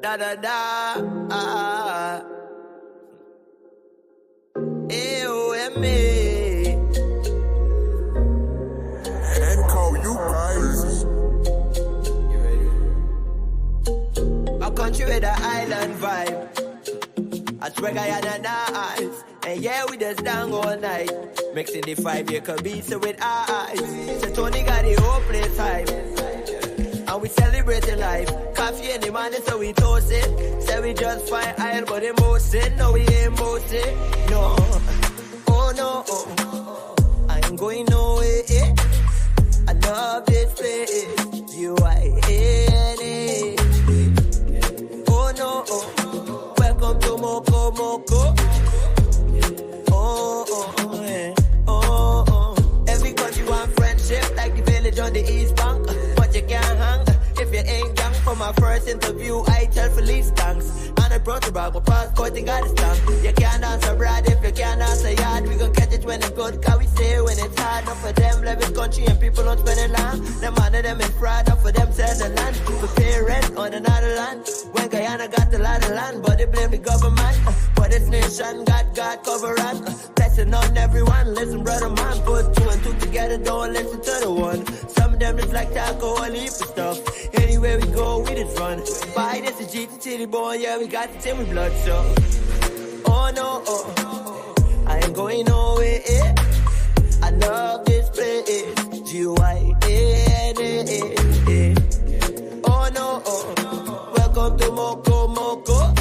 Da da da. A-O-M-A. And call you guys. A country with an island vibe. I swear I had an eyes. And yeah, we just down all night. Mixing the 5-year beats with eyes. So Tony got the whole place hype. And we celebrating life. Coffee in the morning, so we toast it. Say we just fine aisle, but emotion. No, we ain't boasting. No. Oh no. I ain't going nowhere. I love this place. U-I-N-A. Oh no. Welcome to Moko Moko. Every country want friendship, like the village on the East Bank. But you can't hang if you ain't young. For my first interview, I tell Felice thanks. And I brought the bag, my passport and got a stamp. You can't answer abroad if you can't answer yard. We gon' catch it when it's good, cause we say when it's hard. Not for them, live in country and people don't spend it long. Them man of them is fraud, not for them sell the land. To pay rent on another land. When Guyana got a lot of land, but they blame the government. But this nation got God cover us. Blessing on everyone, listen brother man. Put 2 and 2 together, don't listen to the one. Some of them just like alcohol, heap of stuff. Anywhere we go, we just run. Buy this is GT boy, yeah, we got the team with blood, so. Oh no, I ain't going nowhere. I love this place. G-Y-N-A. Oh no, welcome to Moko Moko.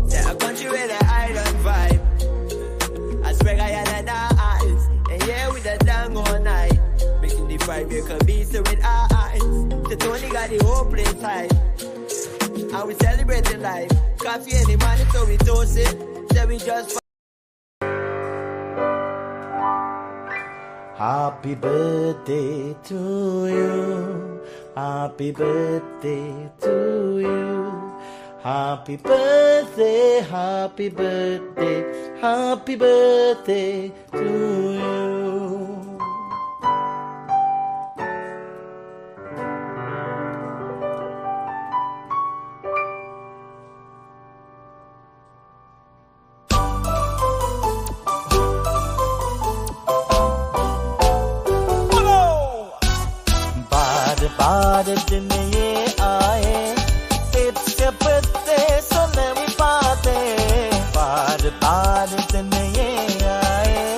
Yeah, a country with an island vibe. I swear I had an eyes. And yeah, we the down all night. Making the 5-year beats with our eyes. The Tony got the whole place high. And we celebrating life. Coffee in the morning, so we toast it. Say we just Happy birthday to you. Happy birthday to you. Happy birthday, happy birthday, happy birthday to you. Bad दिन ये आए, it's your birthday, so let me party. Bad दिन ये आए,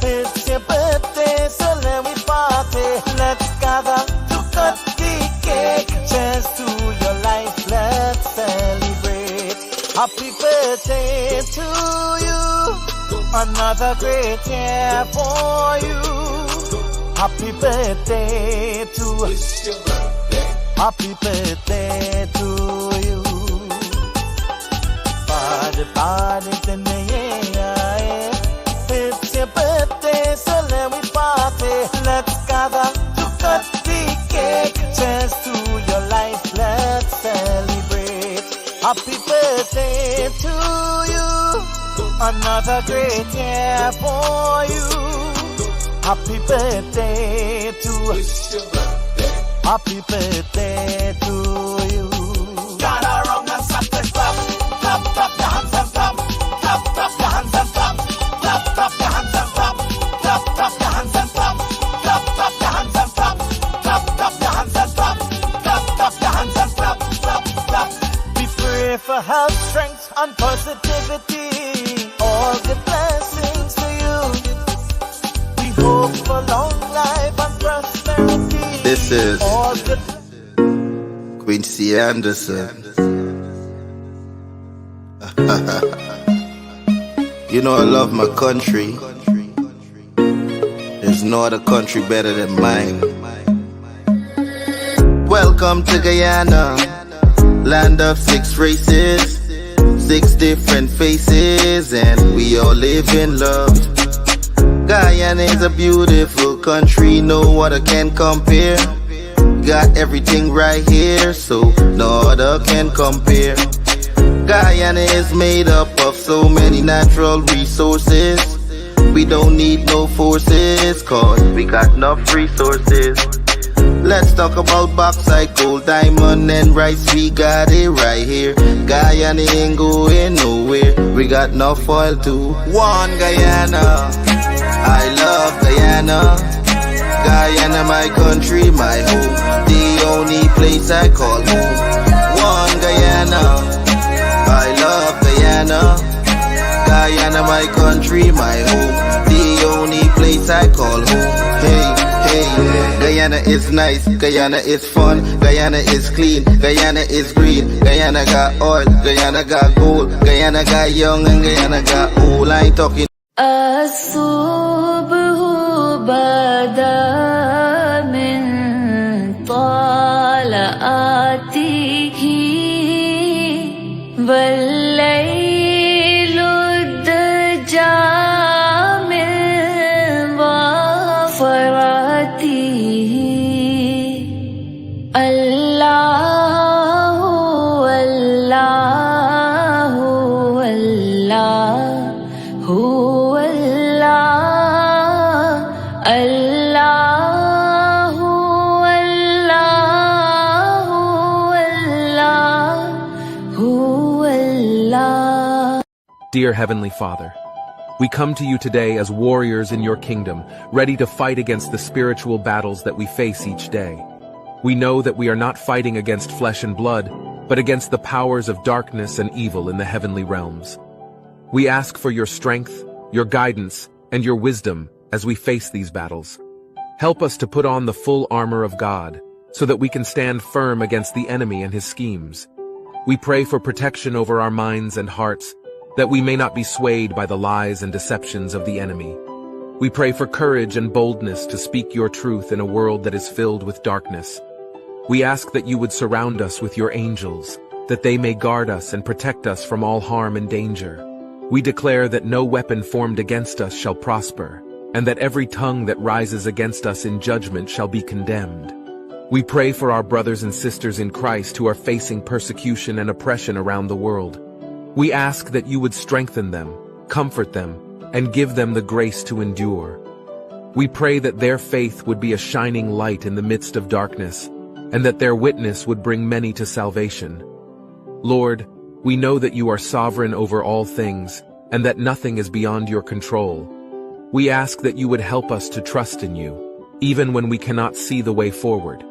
it's your birthday, so let me party. Let's gather to cut the cake, cheers to your life, let's celebrate. Happy birthday to you, another great year for you. Happy birthday to Happy birthday to you. Bad दिन ये आए, it's your birthday, so let me party. Let's gather to cut the cake, cheers to your life, let's celebrate. Happy birthday to you, another great year for you. Happy birthday to Happy birthday to you. Gather around and start to clap. Clap, clap your hands and clap. Clap, clap your hands and clap. Clap, clap your hands and clap. Clap, clap your hands and clap. Clap, clap your hands and clap. Clap, clap your hands and clap. Clap, clap your hands and clap. Clap, clap. We pray for health, strength, and positivity. All the blessings to you. Hope for long life and prosperity. This is Quincy Anderson. You know I love my country. There's no other country better than mine. Welcome to Guyana, land of 6 races, 6 different faces, and we all live in love. Guyana is a beautiful country, no other can compare. Got everything right here, so no other can compare. Guyana is made up of so many natural resources. We don't need no forces, cause we got enough resources. Let's talk about bauxite, gold, diamond, and rice. We got it right here. Guyana ain't going nowhere. We got enough oil to one Guyana. I love Guyana. Guyana, my country, my home. The only place I call home. One Guyana. I love Guyana. Guyana, my country, my home. The only place I call home. Hey, hey. Guyana is nice, Guyana is fun, Guyana is clean, Guyana is green, Guyana got oil, Guyana got gold, Guyana got young and Guyana got old. I ain't talking. الصبح بدا من طلعته والليل الدجى من ظفرته الله الله الله هو الله الله الله هو الله. Dear Heavenly Father, we come to you today as warriors in your kingdom, ready to fight against the spiritual battles that we face each day. We know that we are not fighting against flesh and blood, but against the powers of darkness and evil in the heavenly realms. We ask for your strength, your guidance, and your wisdom as we face these battles. Help us to put on the full armor of God, so that we can stand firm against the enemy and his schemes. We pray for protection over our minds and hearts, that we may not be swayed by the lies and deceptions of the enemy. We pray for courage and boldness to speak your truth in a world that is filled with darkness. We ask that you would surround us with your angels, that they may guard us and protect us from all harm and danger. We declare that no weapon formed against us shall prosper, and that every tongue that rises against us in judgment shall be condemned. We pray for our brothers and sisters in Christ who are facing persecution and oppression around the world. We ask that you would strengthen them, comfort them, and give them the grace to endure. We pray that their faith would be a shining light in the midst of darkness, and that their witness would bring many to salvation. Lord, we know that you are sovereign over all things, and that nothing is beyond your control. We ask that you would help us to trust in you, even when we cannot see the way forward.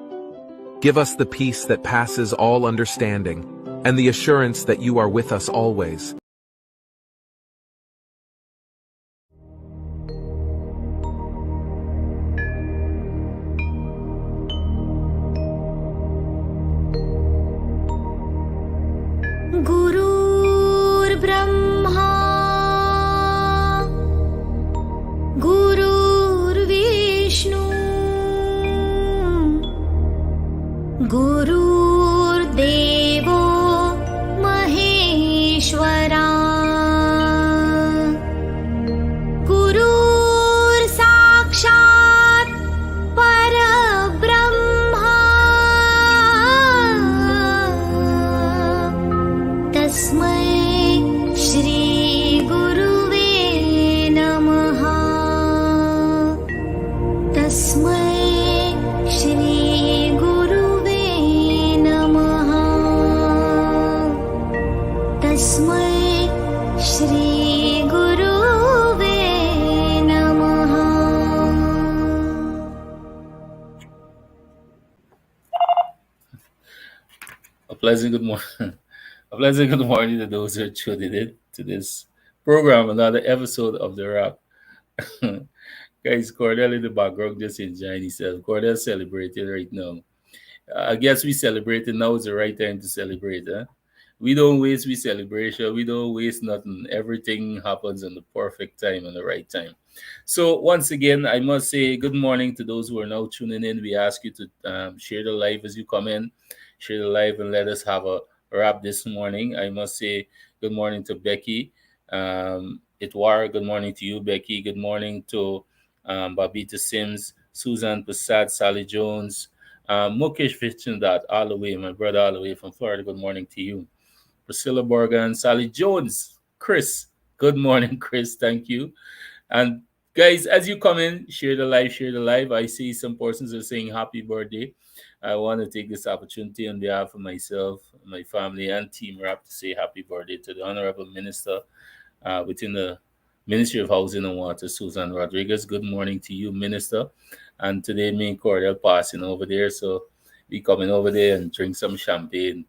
Give us the peace that passes all understanding, and the assurance that you are with us always. गुरुर्ब्रह्मा गुरुर्विष्णु गुरुर्देवो महेश्वरा गुरुर्साक्षात् परब्रह्मा तस्मै श्री गुरुवे नमः तस्मै श्री गुरुवे नमः तस्मै श्री गुरुवे नमः. A pleasant good morning. A pleasant good morning to those who are tuning in to this program, another episode of The Rap. Guys, Courdel in the background just enjoying himself. Courdel celebrating right now. I guess we celebrating now is the right time to celebrate. Huh? We don't waste we celebration. We don't waste nothing. Everything happens in the perfect time and the right time. So once again, I must say good morning to those who are now tuning in. We ask you to share the live as you come in, share the live, and let us have a wrap this morning. I must say good morning to Becky, Itwar. Good morning to you, Becky. Good morning to Babita Sims, Susan Passat, Sally Jones, Mukesh Vichindat, all the way, my brother, all the way from Florida. Good morning to you. Priscilla Morgan, Sally Jones, Chris. Good morning, Chris. Thank you. And Guys, as you come in, share the live, share the live. I see some persons are saying happy birthday. I want to take this opportunity on behalf of myself, my family, and Team Rap to say happy birthday to the Honorable Minister within the Ministry of Housing and Water, Susan Rodriguez. Good morning to you, Minister. And today, me and Courdel passing over there. So we coming over there and drink some champagne.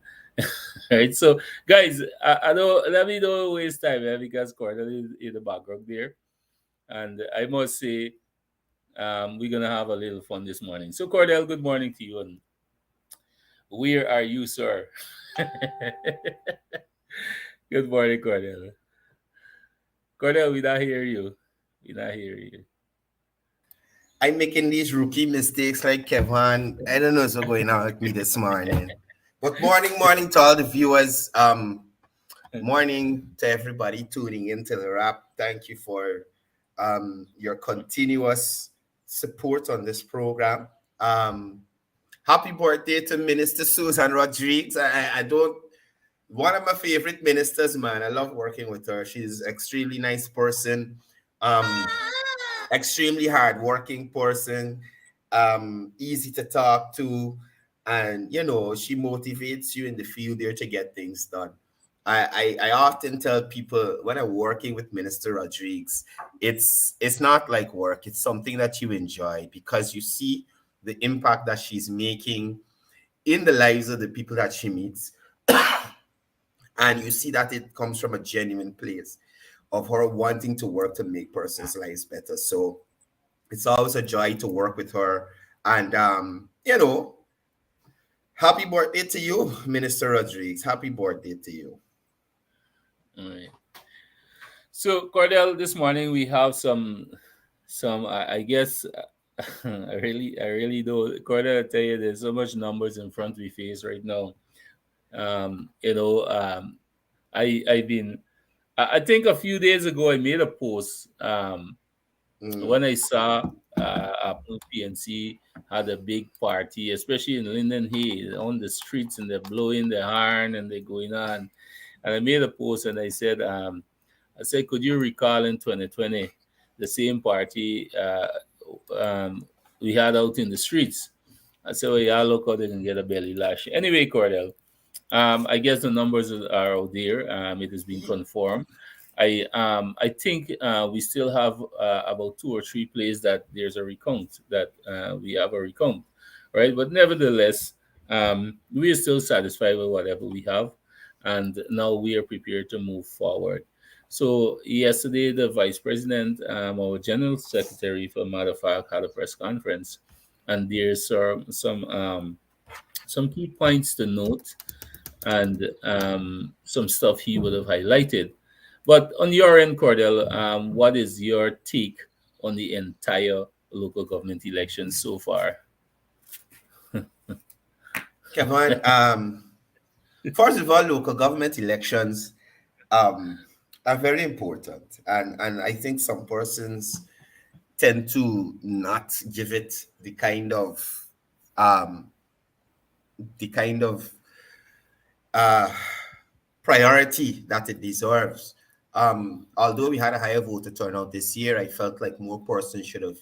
Right. So, guys, I don't let me don't waste time because Courdel is in the background there. And I must say, we're gonna have a little fun this morning. So, Cordell, good morning to you. And where are you, sir? Good morning, Cordell. Cordell, we not hear you. We not hear you. I'm making these rookie mistakes like Kevon. I don't know what's going on with me this morning. But morning to all the viewers. Morning to everybody tuning into the Rap. Thank you for your continuous support on this program. Happy birthday to Minister Susan Rodriguez. I don't. One of my favorite ministers, man. I love working with her. She's an extremely nice person. Extremely hardworking person, easy to talk to, and she motivates you in the field there to get things done. I often tell people when I'm working with Minister Rodriguez, it's not like work, it's something that you enjoy because you see the impact that she's making in the lives of the people that she meets. And you see that it comes from a genuine place of her wanting to work to make persons' lives better. So it's always a joy to work with her. And, happy birthday to you, Minister Rodriguez. Happy birthday to you. All right. So, Cordell, this morning we have some. I guess, I really do. Cordell, I tell you, there's so much numbers in front we face right now. I've been. I think a few days ago I made a post when I saw PNC had a big party, especially in Linden Hay, on the streets, and they're blowing their horn and they're going on. And I made a post and I said, could you recall in 2020 the same party we had out in the streets? I said, well, yeah, look how they can get a belly lash. Anyway, Cordell, I guess the numbers are out there. It has been confirmed. I think we still have about 2 or 3 places that there's a recount, that we have a recount, right? But nevertheless, we are still satisfied with whatever we have, and now we are prepared to move forward. So yesterday, the Vice President, our General Secretary, for matter of fact, had a press conference, and there's some key points to note, and some stuff he would have highlighted. But on your end, Cordell, what is your take on the entire local government election so far? Kevon, first of all, local government elections are very important, and I think some persons tend to not give it the kind of priority that it deserves. Although we had a higher voter turnout this year, I felt like more persons should have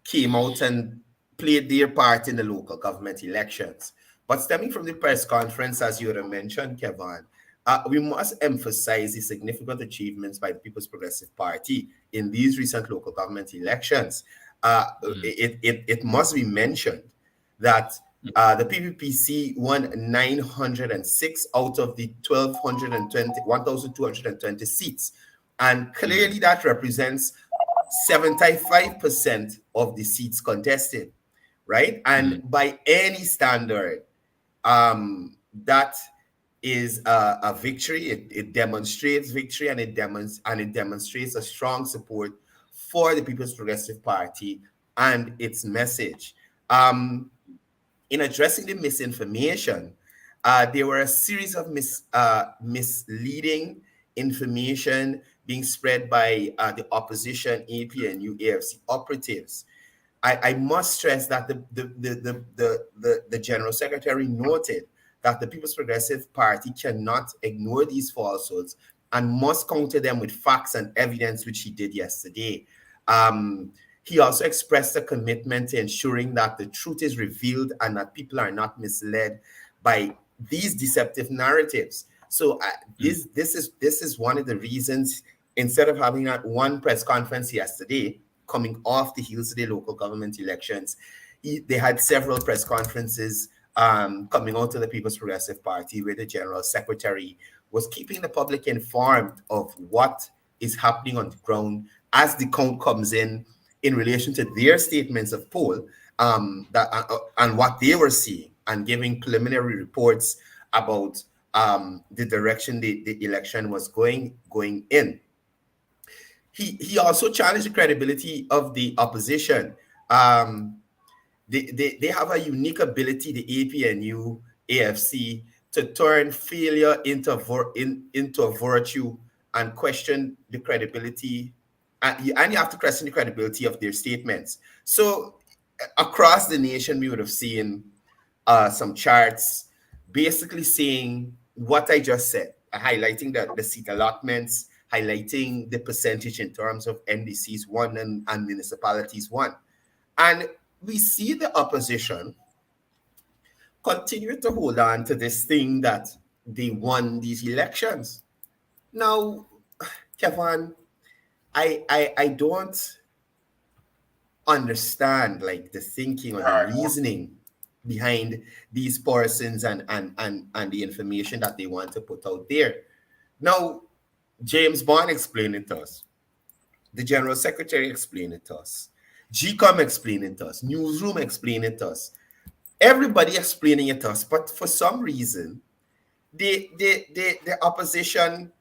came out and played their part in the local government elections. But stemming from the press conference, as you had mentioned, Kevon, we must emphasize the significant achievements by the People's Progressive Party in these recent local government elections. It must be mentioned that the PPPC won 906 out of the 1,220 seats. And clearly that represents 75% of the seats contested, right? And by any standard, that is a victory. It demonstrates victory, and it demonstrates a strong support for the People's Progressive Party and its message. In addressing the misinformation, there were a series of misleading information being spread by the opposition, APNU, AFC operatives. I must stress that the General Secretary noted that the People's Progressive Party cannot ignore these falsehoods and must counter them with facts and evidence, which he did yesterday. He also expressed a commitment to ensuring that the truth is revealed and that people are not misled by these deceptive narratives. So this is one of the reasons, instead of having that one press conference yesterday, coming off the heels of the local government elections, they had several press conferences coming out of the People's Progressive Party, where the General Secretary was keeping the public informed of what is happening on the ground as the count comes in relation to their statements of poll, and what they were seeing, and giving preliminary reports about the direction the election was going in. He also challenged the credibility of the opposition. They have a unique ability, the APNU, AFC, to turn failure into a virtue and question the credibility, and you have to question the credibility of their statements. So across the nation, we would have seen some charts basically saying what I just said, highlighting the seat allotments, highlighting the percentage in terms of NDCs won and municipalities won. And we see the opposition continue to hold on to this thing that they won these elections. Now, Kevin, I don't understand like the thinking or the reasoning behind these persons and the information that they want to put out there. Now, James Bond explained it to us. The General Secretary explained it to us. GCOM explained it to us. Newsroom explained it to us. Everybody explaining it to us, but for some reason, the opposition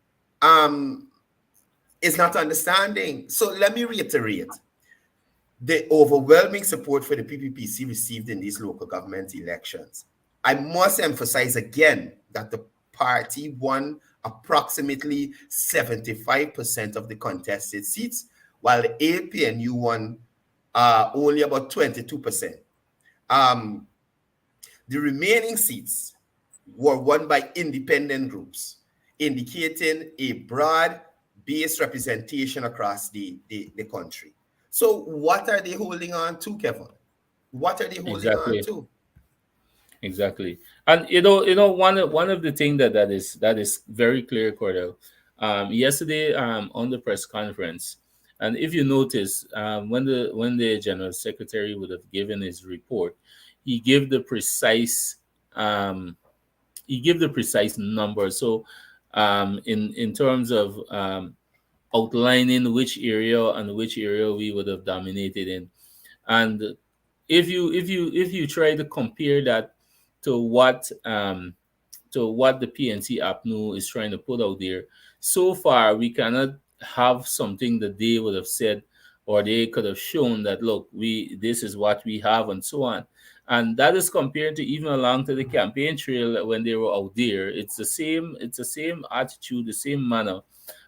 is not understanding. So let me reiterate. The overwhelming support for the PPPC received in these local government elections. I must emphasize again that the party won approximately 75% of the contested seats, while the APNU won only about 22%. The remaining seats were won by independent groups, indicating a broad-based representation across the country. So what are they holding on to, Kevin? What are they holding on Exactly. to? Exactly. And one of the things that is very clear, Cordell. Yesterday, on the press conference, and if you notice, when the general secretary would have given his report, he gave the precise um, number. So, in terms of outlining which area we would have dominated in, and if you try to compare that to what the PNC APNU is trying to put out there, so far we cannot have something that they would have said, or they could have shown that, look, we this is what we have, and so on. And that is compared to even along to the campaign trail when they were out there. It's the same attitude, the same manner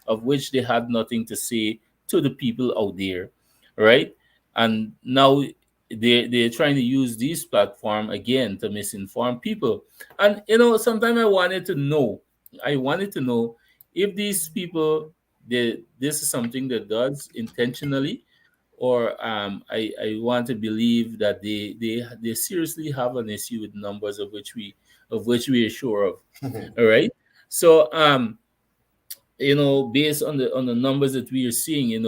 of which they had nothing to say to the people out there, right? And now they're trying to use this platform again to misinform people. And sometimes I wanted to know if these people, this is something that does intentionally, or I want to believe that they seriously have an issue with numbers of which we are sure of. All right. So based on the numbers that we are seeing,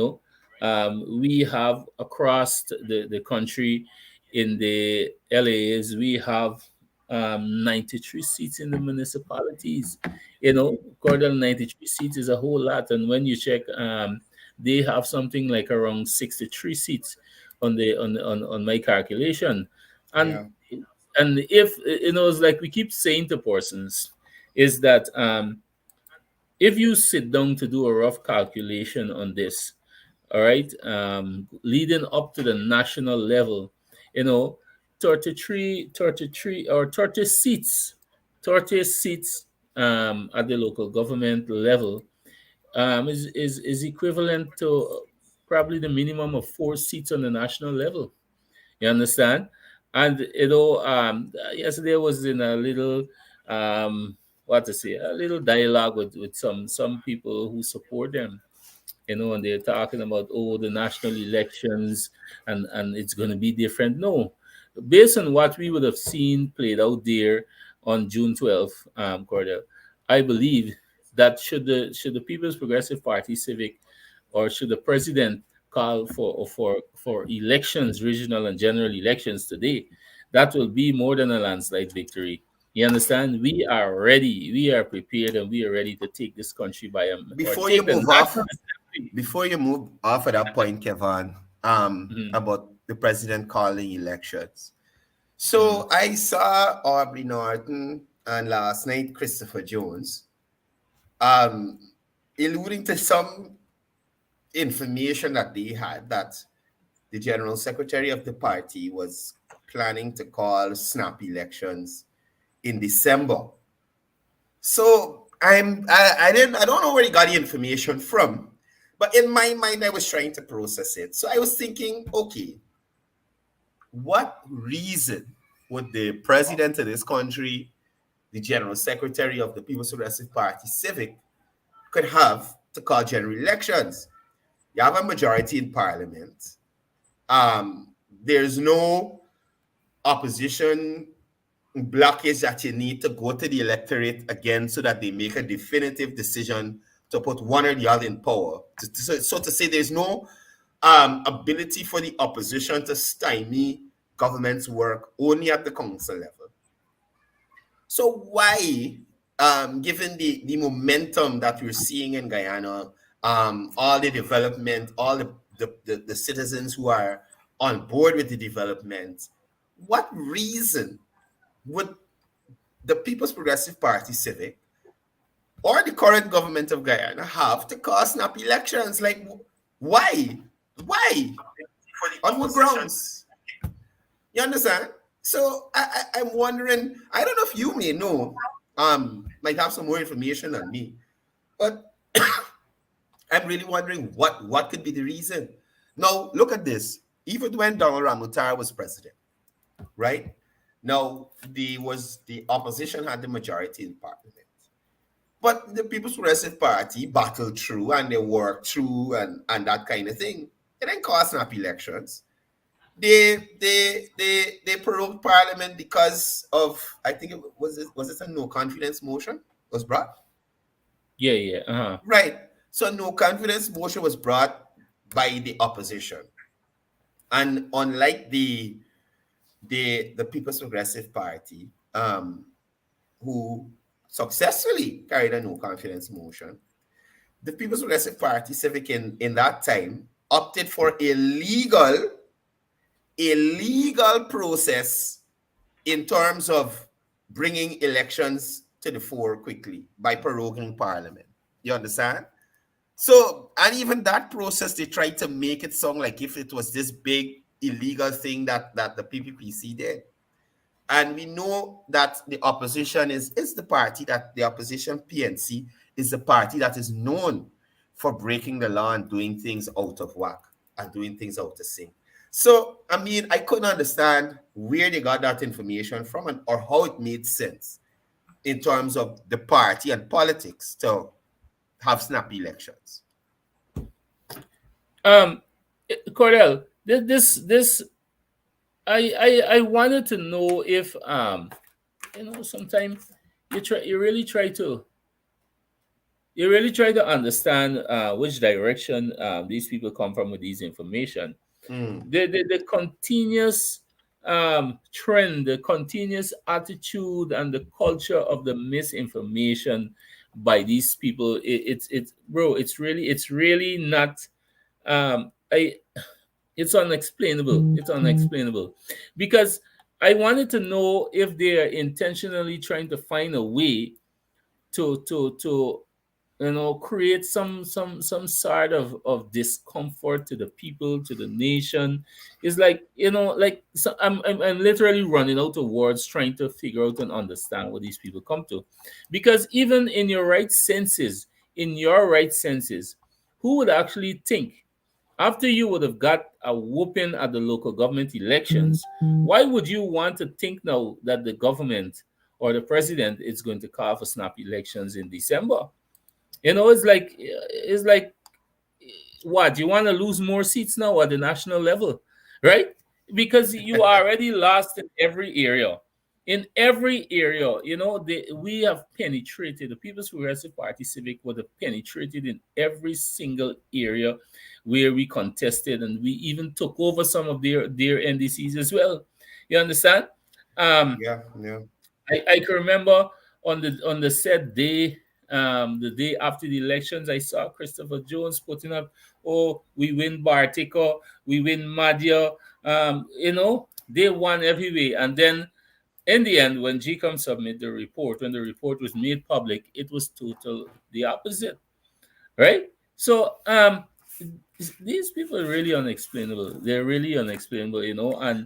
we have across the country, in the LAs, we have 93 seats in the municipalities. Cordell, 93 seats is a whole lot. And when you check, they have something like around 63 seats on my calculation. And Yeah. if it's like we keep saying to persons, is that if you sit down to do a rough calculation on this, all right, leading up to the national level, you know 33 or 30 seats at the local government level, is equivalent to probably the minimum of 4 seats on the national level. You understand? And yesterday was in a little, what to say, a little dialogue with some people who support them. And they're talking about, oh, the national elections, and it's going to be different. No, based on what we would have seen played out there on June 12th, Cordell, I believe that should the People's Progressive Party Civic, or should the president call for elections, regional and general elections today, that will be more than a landslide victory. You understand? We are ready, we are prepared, and we are ready to take this country or Before you take the move off, National Assembly. before you move off of that point, Kevin, Mhm, about the president calling elections. mhm. So I saw Aubrey Norton and last night Christopher Jones, um, alluding to some information that they had that the general secretary of the party was planning to call snap elections in December. So I don't know where he got the information from, but in my mind I was trying to process it. So I was thinking, okay, what reason would the president of this country, the general secretary of the People's Progressive Party Civic, could have to call general elections? You have a majority in parliament. There's no opposition blockage that you need to go to the electorate again so that they make a definitive decision to put one or the other in power. So to say there's no ability for the opposition to stymie government's work only at the council level. So why, given the momentum that we're seeing in Guyana, all the development, all the citizens who are on board with the development, what reason would the People's Progressive Party Civic or the current government of Guyana have to call snap elections? Like, why? Why? On what grounds? You understand? So I'm wondering, I don't know if you may know, might have some more information than me, but I'm really wondering what could be the reason. Now, look at this. Even when Donald Ramutara was president, right? Now, the opposition had the majority in parliament. But the People's Progressive Party battled through and they worked through and that kind of thing. It didn't call snap elections. They prorogued parliament because of, I think it was a no confidence motion was brought. Yeah, yeah. Uh-huh. Right. So no confidence motion was brought by the opposition. And unlike the People's Progressive Party, who successfully carried a no confidence motion, the People's Progressive Party Civic in that time opted for a legal process in terms of bringing elections to the fore quickly by proroguing parliament. You understand? So, and even that process, they tried to make it sound like if it was this big illegal thing that the PPPC did. And we know that the opposition is the party that the opposition PNC is the party that is known for breaking the law and doing things out of whack and doing things out of sync. So, I mean, I couldn't understand where they got that information from or how it made sense in terms of the party and politics to have snap elections. Um, Cordell, this I wanted to know if sometimes you really try to understand which direction these people come from with these information. Mm. The continuous trend, the continuous attitude, and the culture of the misinformation by these people. It's bro. It's really not. I It's unexplainable. It's unexplainable because I wanted to know if they are intentionally trying to find a way to create some sort of discomfort to the people, to the nation. It's like, like, so I'm literally running out of words trying to figure out and understand what these people come to, because even in your right senses, who would actually think, after you would have got a whooping at the local government elections, why would you want to think now that the government or the president is going to call for snap elections in December? It's like what? You want to lose more seats now at the national level, right? Because you already lost in every area. In every area, we have penetrated, the People's Progressive Party Civic would have penetrated in every single area where we contested, and we even took over some of their NDCs as well. You understand? Um, Yeah, yeah. I can remember on the said day, the day after the elections, I saw Christopher Jones putting up, "Oh, we win Bartico, we win Madhya." They won every way, and then in the end, when GCOM submitted the report, when the report was made public, it was total the opposite, right? So these people are really unexplainable. They're really unexplainable,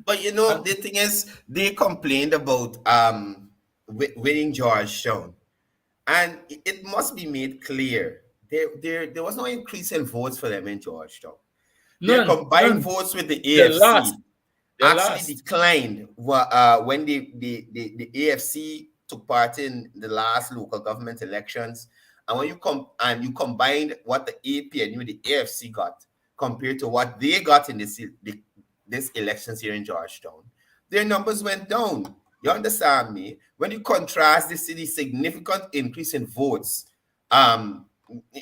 But and the thing is, they complained about winning Georgetown, and it must be made clear there was no increase in votes for them in Georgetown. Their none, combined none. votes with the They lost. AFC They actually lost. declined when the AFC took part in the last local government elections. And when you combined what the APNU, the AFC got compared to what they got in this elections here in Georgetown, their numbers went down. You understand me? When you contrast this to the significant increase in votes um,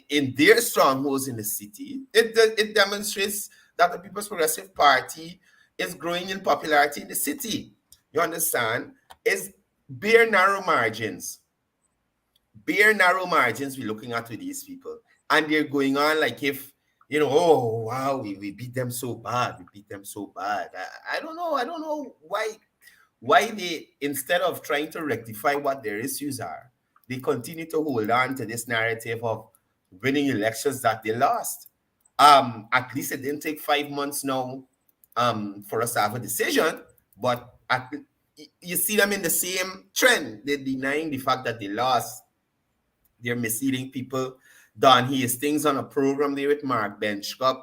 in their strongholds in the city, it demonstrates that the People's Progressive Party is growing in popularity in the city. You understand? It's bare narrow margins. Bare narrow margins we're looking at with these people. And they're going on like if, oh wow, we beat them so bad. We beat them so bad. I don't know. I don't know why they, instead of trying to rectify what their issues are, they continue to hold on to this narrative of winning elections that they lost. At least it didn't take 5 months now for us to have a decision, but you see them in the same trend. They're denying the fact that they lost. They're misleading people. Don Hastings on a program there with Mark Benchcup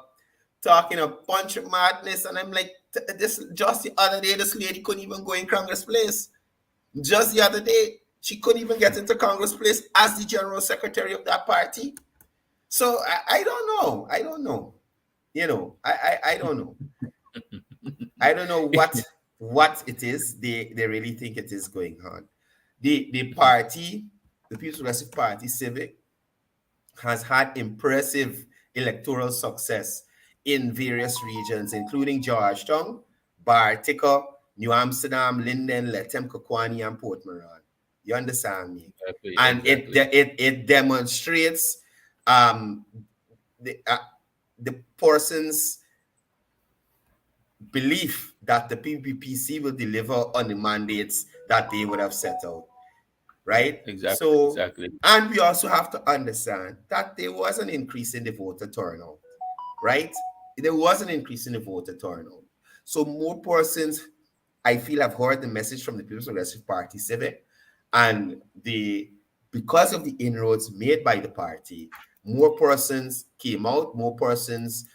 talking a bunch of madness, and I'm like, this just the other day, this lady couldn't even go in Congress Place. Just the other day, she couldn't even get into Congress Place as the general secretary of that party. So I don't know. I don't know. I don't know. I don't know what it is they really think it is going on. The party, the People's Progressive Party Civic, has had impressive electoral success in various regions, including Georgetown, Bartica, New Amsterdam, Linden, Lethem, Kokwani, and Port Moran. You understand me? Exactly, And exactly. it demonstrates the person's belief that the PPPC will deliver on the mandates that they would have set out, right? Exactly, So, exactly. and we also have to understand that there was an increase in the voter turnout, right? There was an increase in the voter turnout. So more persons, I feel, have heard the message from the People's Progressive Party Civic, and because of the inroads made by the party, more persons came out, more persons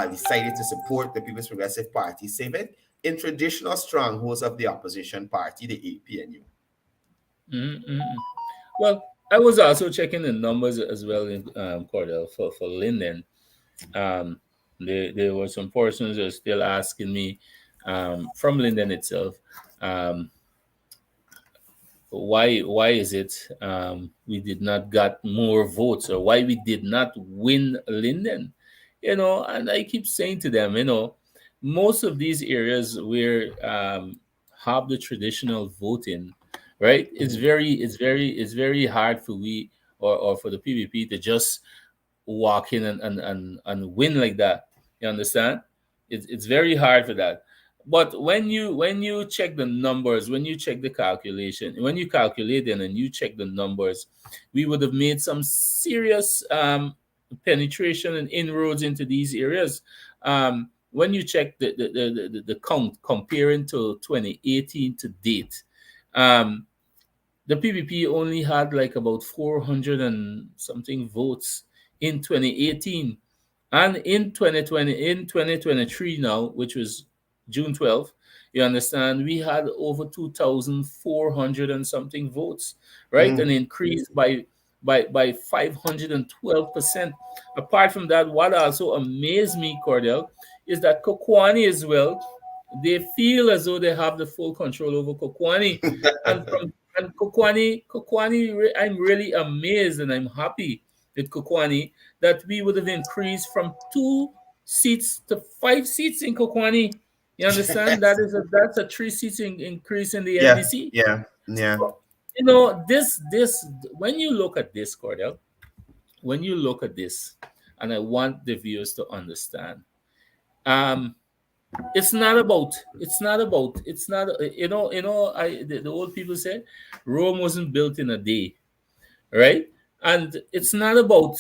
decided to support the People's Progressive Party Civic in traditional strongholds of the opposition party, the APNU. Mm-mm. Well, I was also checking the numbers as well in Courdel for Linden. Um, there were some persons that are still asking me from Linden itself, um, why is it we did not got more votes, or why we did not win Linden? And I keep saying to them, most of these areas where have the traditional voting, right? It's very hard for we or for the PVP to just walk in and win like that. You understand? It's very hard for that. But when you check the numbers, when you check the calculation, when you calculate them and you check the numbers, we would have made some serious penetration and inroads into these areas. When you check the count comparing to 2018 to date, um, the PPP only had like about 400 and something votes in 2018. And in 2020, in 2023 now, which was June 12th, you understand, we had over 2,400 and something votes, right? An increase by by 512%. Apart from that, what also amazed me, Cordell, is that Kokwani as well, they feel as though they have the full control over Kokwani. And Kokwani, I'm really amazed and I'm happy with Kokwani that we would have increased from 2 seats to 5 seats in Kokwani. You understand? Yes. That's a 3 seats increase in the Yeah, NDC. yeah, yeah. You know, this when you look at this, Cordell, when you look at this, and I want the viewers to understand, um, it's not the old people say Rome wasn't built in a day, right? And it's not about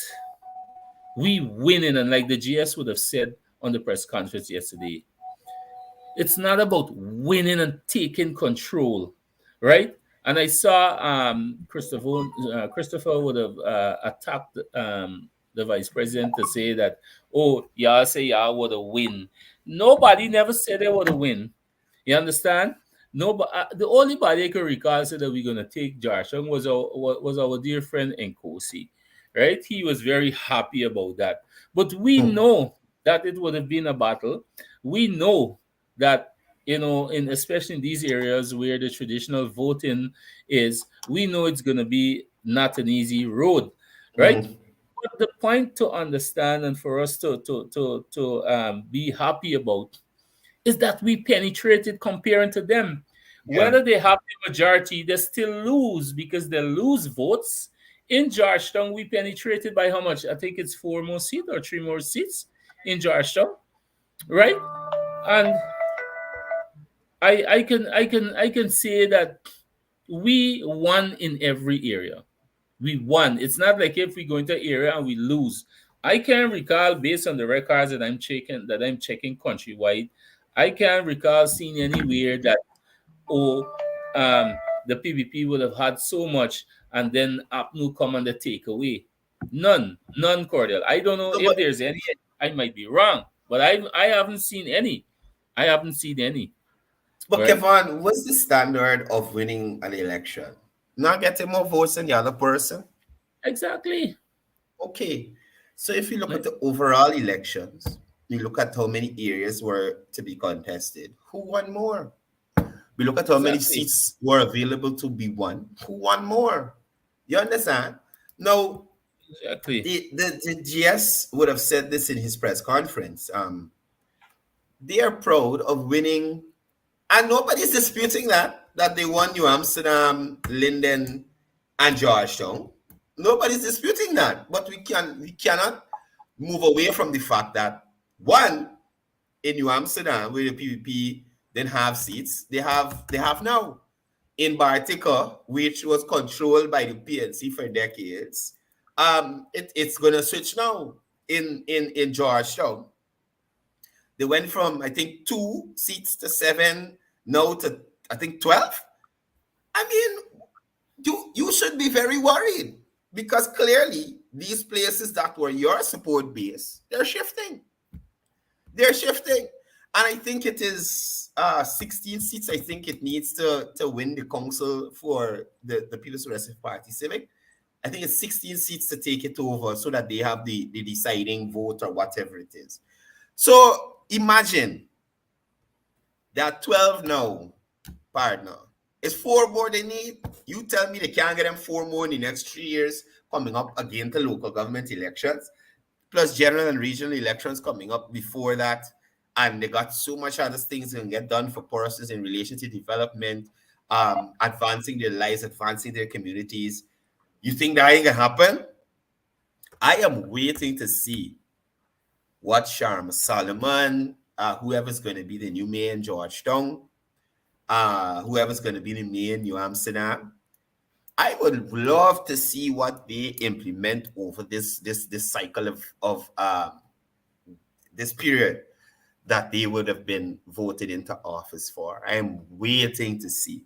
we winning, and like the GS would have said on the press conference yesterday, it's not about winning and taking control, right? And I saw Christopher would have attacked the vice president to say that, oh, y'all say y'all would have win. Nobody never said they would have win. You understand? No, but the only body I can recall said that we're gonna take Joshua was our dear friend Nkosi, right? He was very happy about that. But we Hmm. know that it would have been a battle. We know that in especially in these areas where the traditional voting is, we know it's gonna be not an easy road, right? Mhm. But the point to understand and for us to be happy about is that we penetrated comparing to them. Yeah. Whether they have the majority, they still lose because they lose votes. In Georgetown, we penetrated by how much? I think it's 4 more seats or 3 more seats in Georgetown, right? And I can say that we won in every area. We won. It's not like if we go into an area and we lose. I can recall based on the records that I'm checking countrywide. I can recall seeing anywhere that oh the PVP would have had so much and then APNU come and the take away. None Cordial. I don't know No, if but there's any. I might be wrong, but I haven't seen any. I haven't seen any. Right? Kevon, what's the standard of winning an election? Not getting more votes than the other person? Exactly. Okay. So if you look at the overall elections, you look at how many areas were to be contested. Who won more? We look at how many Exactly. seats were available to be won. Who won more? You understand? Now, Exactly. the GS would have said this in his press conference. They are proud of winning, and nobody's disputing that they won New Amsterdam, Linden, and Georgetown. Nobody's disputing that, but we cannot move away from the fact that one in New Amsterdam, where the PVP didn't have seats, they have now. In Bartica, which was controlled by the PNC for decades, it's gonna switch now in Georgetown. They went from I think 2 seats to 7, now to I think 12. I mean, you should be very worried because clearly these places that were your support base, they're shifting. They're shifting. And I think it is 16 seats. I think it needs to win the council for the People's Progressive Party Civic. I think it's 16 seats to take it over so that they have the deciding vote or whatever it is. So imagine that 12 now, partner. It's 4 more they need. You tell me they can't get them 4 more in the next 3 years coming up again to local government elections, plus general and regional elections coming up before that. And they got so much other things that can get done for persons in relation to development, advancing their lives, advancing their communities. You think that ain't gonna happen? I am waiting to see what Sharma Solomon, whoever's going to be the new mayor in Georgetown, whoever's going to be the mayor in New Amsterdam. I would love to see what they implement over this cycle of this period that they would have been voted into office for. I am waiting to see.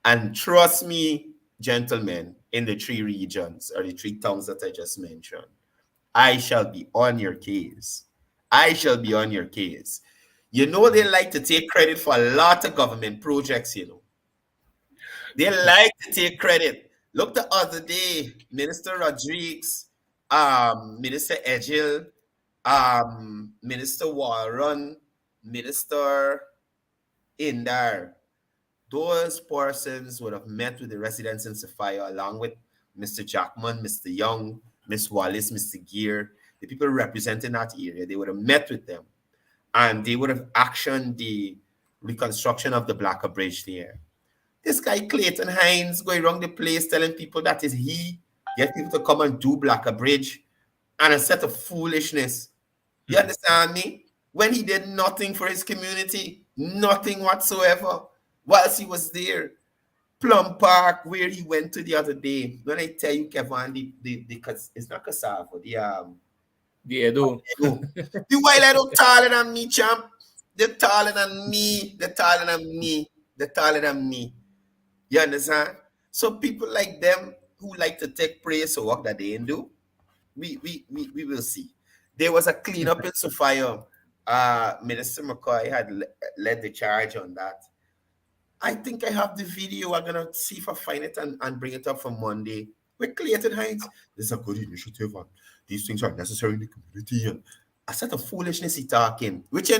And trust me, gentlemen, in the 3 regions or the 3 towns that I just mentioned, I shall be on your case. I shall be on your case. You know, they like to take credit for a lot of government projects, you know. They like to take credit. Look, the other day, Minister Rodriguez, Minister Edgil, Minister Warren, Minister Indar, those persons would have met with the residents in Sophia, along with Mr. Jackman, Mr. Young, Miss Wallace, Mr. Gear, the people representing that area. They would have met with them, and they would have actioned the reconstruction of the Blacker Bridge there. This guy Clayton Hines going around the place telling people that is he get people to come and do Blacker Bridge, and a set of foolishness. You understand me? When he did nothing for his community, nothing whatsoever, whilst he was there. Plum Park, where he went to the other day. When I tell you, Kevon, it's not cassava, The Edo. the white little taller than me, champ. They're taller than me. They're taller than me. They're taller than me. You understand? So people like them who like to take praise for work that they didn't do, we will see. There was a cleanup in Sophia. Minister McCoy had led the charge on that. I think I have the video. I'm gonna see if I find it and bring it up for Monday. With Clayton Hines, this is a good initiative, and these things are necessary in the community. And a set of foolishness he talking, which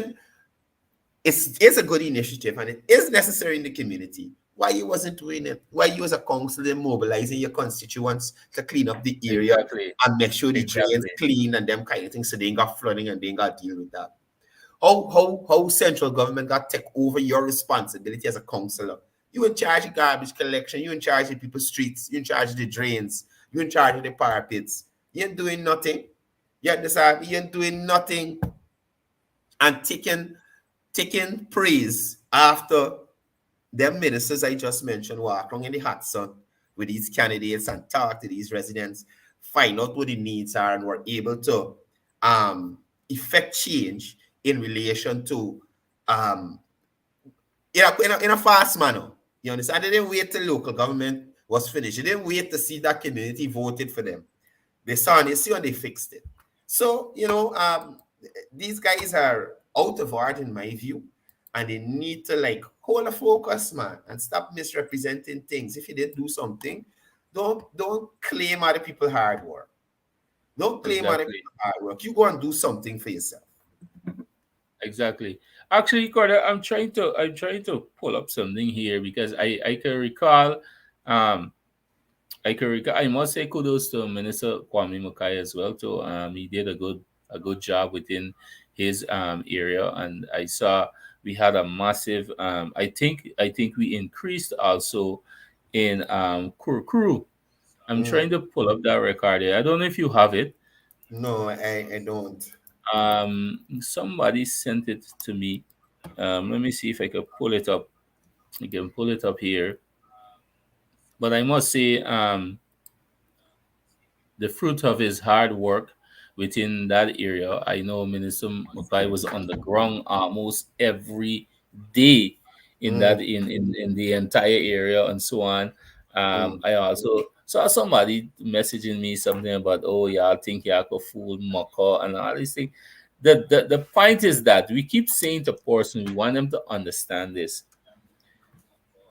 is a good initiative and it is necessary in the community. Why you wasn't doing it? Why you as a council mobilizing your constituents to clean up the area Exactly. and make sure the drains Exactly. clean and them kind of things, so they ain't got flooding and they ain't got to deal with that. How central government got to take over your responsibility as a councillor? You in charge of garbage collection, you in charge of people's streets, you in charge of the drains, you in charge of the parapets. You ain't doing nothing. You understand? You ain't doing nothing and taking praise after them ministers I just mentioned walk around in the hot sun with these candidates and talk to these residents, find out what the needs are, and were able to effect change in relation to in a fast manner. You understand? They didn't wait till local government was finished. They didn't wait to see that community voted for them. They saw and they see and they fixed it. So, these guys are out of order in my view, and they need to like hold a focus, man, and stop misrepresenting things. If you did do something, don't claim other people hard work. Don't claim other Exactly. people hard work. You go and do something for yourself. Exactly. Actually, Courdel, I'm trying to pull up something here because I can recall I must say kudos to Minister Kwame Mukai as well too. He did a good job within his area, and I saw we had a massive I think we increased also in crew. I'm Mm. trying to pull up that record here. I don't know if you have it. No, I don't. Somebody sent it to me. Let me see if I can pull it up. I can pull it up here. But I must say, the fruit of his hard work within that area. I know Minister Mukai was on the ground almost every day in Mm, in the entire area and so on. mm, I also saw somebody messaging me something about, oh yeah, I think you could fool Moko and all these things. The point is that we keep saying to person we want them to understand this.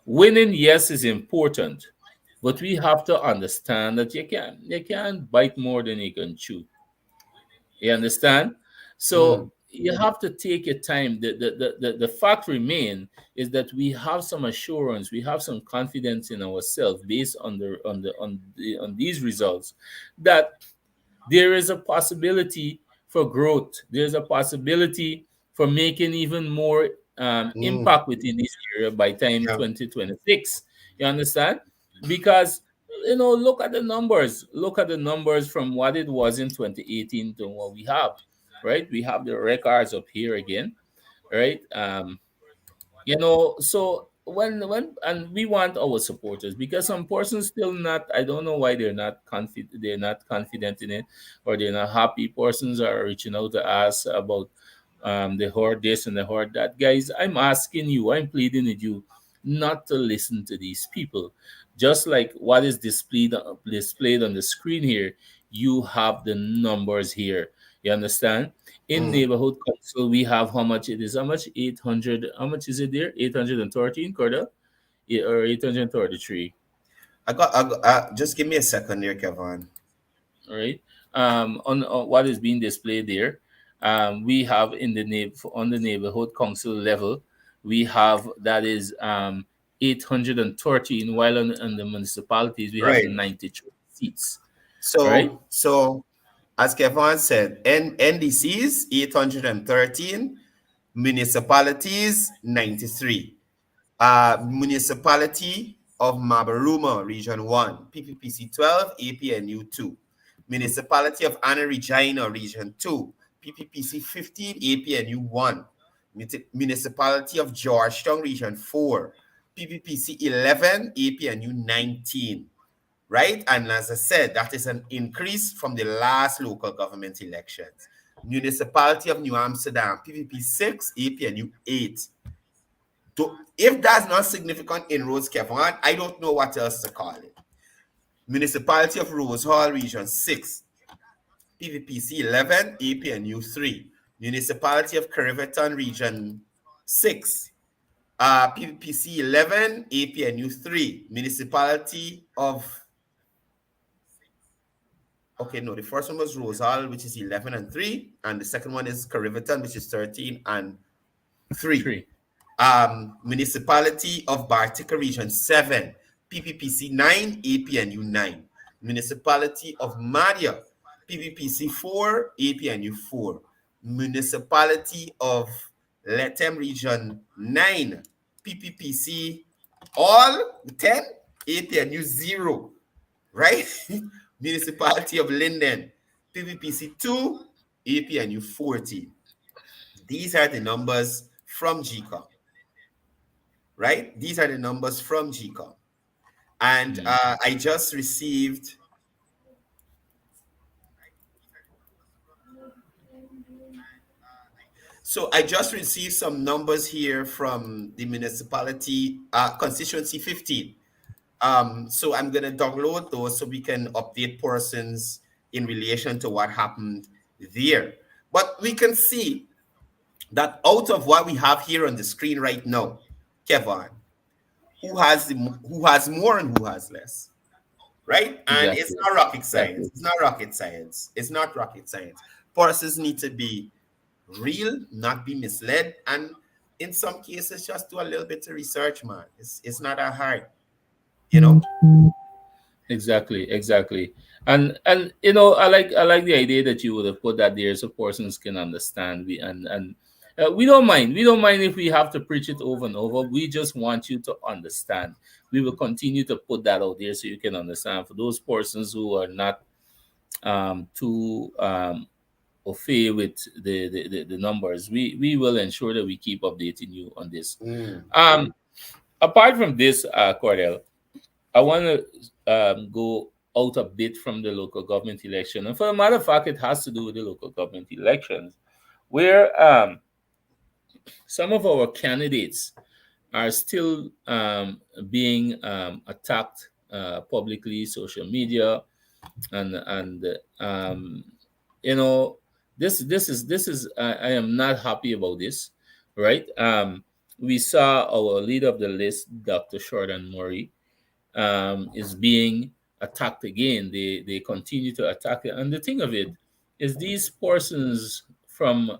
Winning, yes, is important, but we have to understand that you can't bite more than you can chew. You understand? So mm, you have to take your time. The fact remain is that we have some assurance, we have some confidence in ourselves based on these results, that there is a possibility for growth. There's a possibility for making even more mm. impact within this area by time Yeah. 2026. You understand? Because look at the numbers. Look at the numbers from what it was in 2018 to what we have. Right? We have the records up here again. Right? So when and we want our supporters, because some persons still not, I don't know why they're not confident in it, or they're not happy. Persons are reaching out to us about the horde this and the horde that. Guys, I'm asking you, I'm pleading with you not to listen to these people. Just like what is displayed on the screen here, you have the numbers here. You understand? In Mm. neighborhood council, we have how much it is? How much? 800. How much is it there? 813, Corda? Or 833? just give me a second here, Kevon. right? On what is being displayed there, we have in the on the neighborhood council level, we have that is 813, while on the municipalities we have Right. 93 seats, right? So as Kevon said, NDCs 813, municipalities 93. Municipality of Mabaruma, Region 1, PPPC 12, APNU 2. Municipality of Anna Regina, Region 2, PPPC 15, APNU 1. Municipality of Georgetown, Region 4, PPPC 11, APNU 19. Right? And as I said, that is an increase from the last local government elections. Municipality of New Amsterdam, PPP 6, APNU 8. If that's not significant inroads, Kevin, I don't know what else to call it. Municipality of Rose Hall, Region 6, PVPC 11, APNU 3. Municipality of Curriverton, Region 6, PVPC 11, APNU 3. Municipality of, okay, no, the first one was Rose Hall, which is 11 and 3. And the second one is Curriverton, which is 13 and 3. Three. Municipality of Bartica Region 7, PPPC 9, APNU 9. Municipality of Madia, PPPC 4, APNU 4. Municipality of Letem Region 9, PPPC all 10, APNU 0, right? Municipality of Linden, PPPC 2, APNU 14. These are the numbers from GCOM. Right? These are the numbers from GCOM. And I just received, some numbers here from the municipality, constituency 15. So I'm going to download those so we can update persons in relation to what happened there. But we can see that out of what we have here on the screen right now, Kevin, who has more and who has less, right? And it's Exactly. not rocket science. Exactly. It's not rocket science. It's not rocket science. Persons need to be real, not be misled, and in some cases, just do a little bit of research, man. It's not that hard, you know. Exactly, exactly. And I like the idea that you would have put that there so persons can understand. We don't mind. We don't mind if we have to preach it over and over. We just want you to understand. We will continue to put that out there so you can understand. For those persons who are not too au fait with the numbers, we will ensure that we keep updating you on this. Apart from this, Cordell, I want to go out a bit from the local government election. And for the matter of fact, it has to do with the local government elections, where some of our candidates are still being attacked publicly, social media, and you know this is I am not happy about this, right? We saw our leader of the list, Dr. Shorten Murray, is being attacked again. They continue to attack it. And the thing of it is, these persons from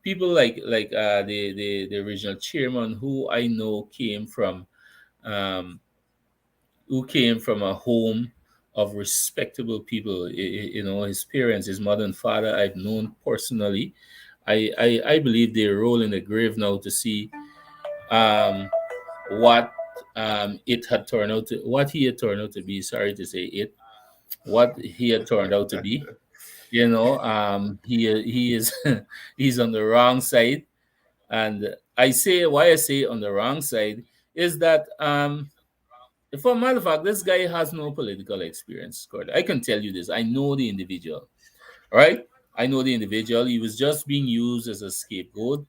people like the original chairman, who I know um, came from a home of respectable people. His parents, his mother and father, I've known personally. I believe they roll in the grave now to see um, what it had turned out to, what he had turned out to be. Sorry to say it, what he had turned out to be. He is he's on the wrong side, and I say why I say on the wrong side is that for a matter of fact, this guy has no political experience. Scott, I can tell you this. I know the individual, right? I know the individual. He was just being used as a scapegoat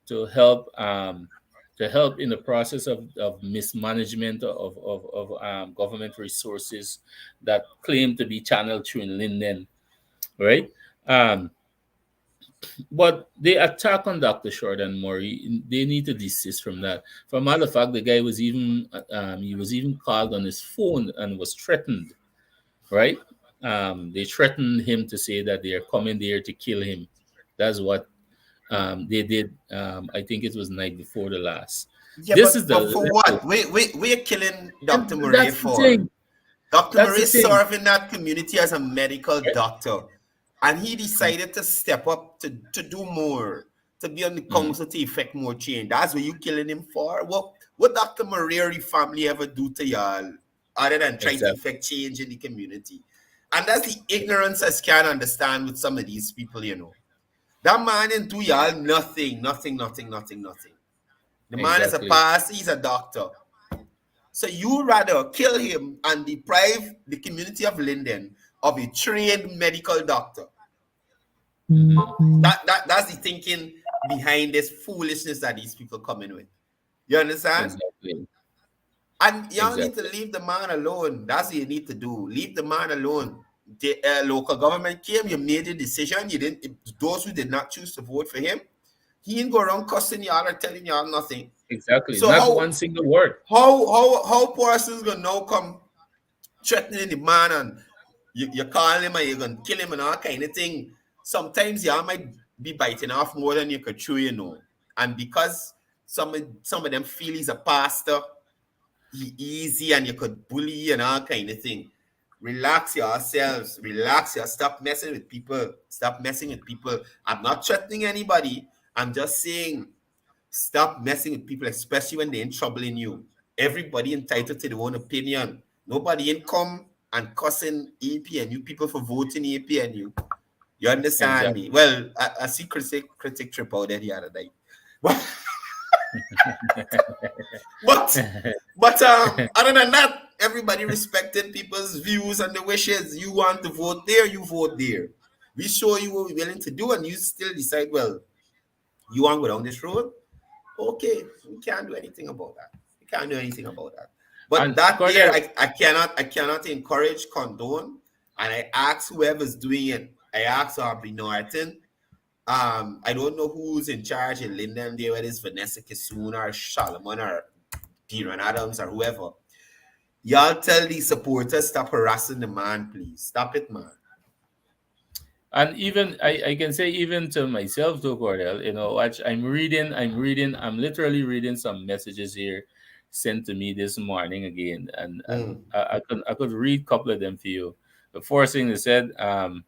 to help in the process of mismanagement of government resources that claim to be channeled through in Linden, right? Um, But the attack on Dr. Short and Murray, they need to desist from that. For a matter of fact, the guy was even he was even called on his phone and was threatened. Right? They threatened him to say that they are coming there to kill him. That's what they did. I think it was night before the last. Yeah, This is the but for level, what? We're killing Dr. and Murray that's the for. thing. Dr. That's Murray the is thing. serving that community as a medical doctor. And he decided to step up to do more, to be on the Mm, council to effect more change. That's what you killing him for. What Dr. Murray family ever do to y'all other than try to exactly. effect change in the community? And that's the ignorance I can't understand with some of these people, you know. That man didn't do y'all nothing, nothing, nothing, nothing, nothing. The man is a Exactly. pastor, he's a doctor. So you rather kill him and deprive the community of Linden of a trained medical doctor. That's the thinking behind this foolishness that these people coming with. You understand? Exactly. And y'all need to Exactly. leave the man alone. That's what you need to do. Leave the man alone. The local government came, you made a decision. You didn't. Those who did not choose to vote for him, he ain't go around cussing y'all or telling y'all nothing. Exactly. So Not one single word. how persons gonna now come threatening the man and you call him and you're gonna kill him and all kind of thing. Sometimes y'all might be biting off more than you could chew, you know. And because some of them feel he's a pastor, he easy and you could bully and all kind of thing. Relax yourselves. Relax. Stop messing with people. Stop messing with people. I'm not threatening anybody. I'm just saying stop messing with people, especially when they're in trouble in you. Everybody entitled to their own opinion. Nobody in come and cussing APNU people for voting APNU. You understand me? Exactly. Well, I see critic trip out there the other day. But other than that, everybody respected people's views and the wishes. You want to vote there, you vote there. We show you what we're willing to do, and you still decide, well, you want to go down this road? Okay, we can't do anything about that. We can't do anything about that. But And that there, Cordell, I cannot encourage, condone, and I ask whoever's doing it. I ask Aubrey Norton. I don't know who's in charge in Linden there, whether it's Vanessa Kisoon or Solomon or Deron Adams or whoever. Y'all tell these supporters stop harassing the man, please. Stop it, man. and even I can say even to myself too, Cordell, watch, I'm literally reading some messages here sent to me this morning again, and Mm. I could read a couple of them for you. The first thing they said, the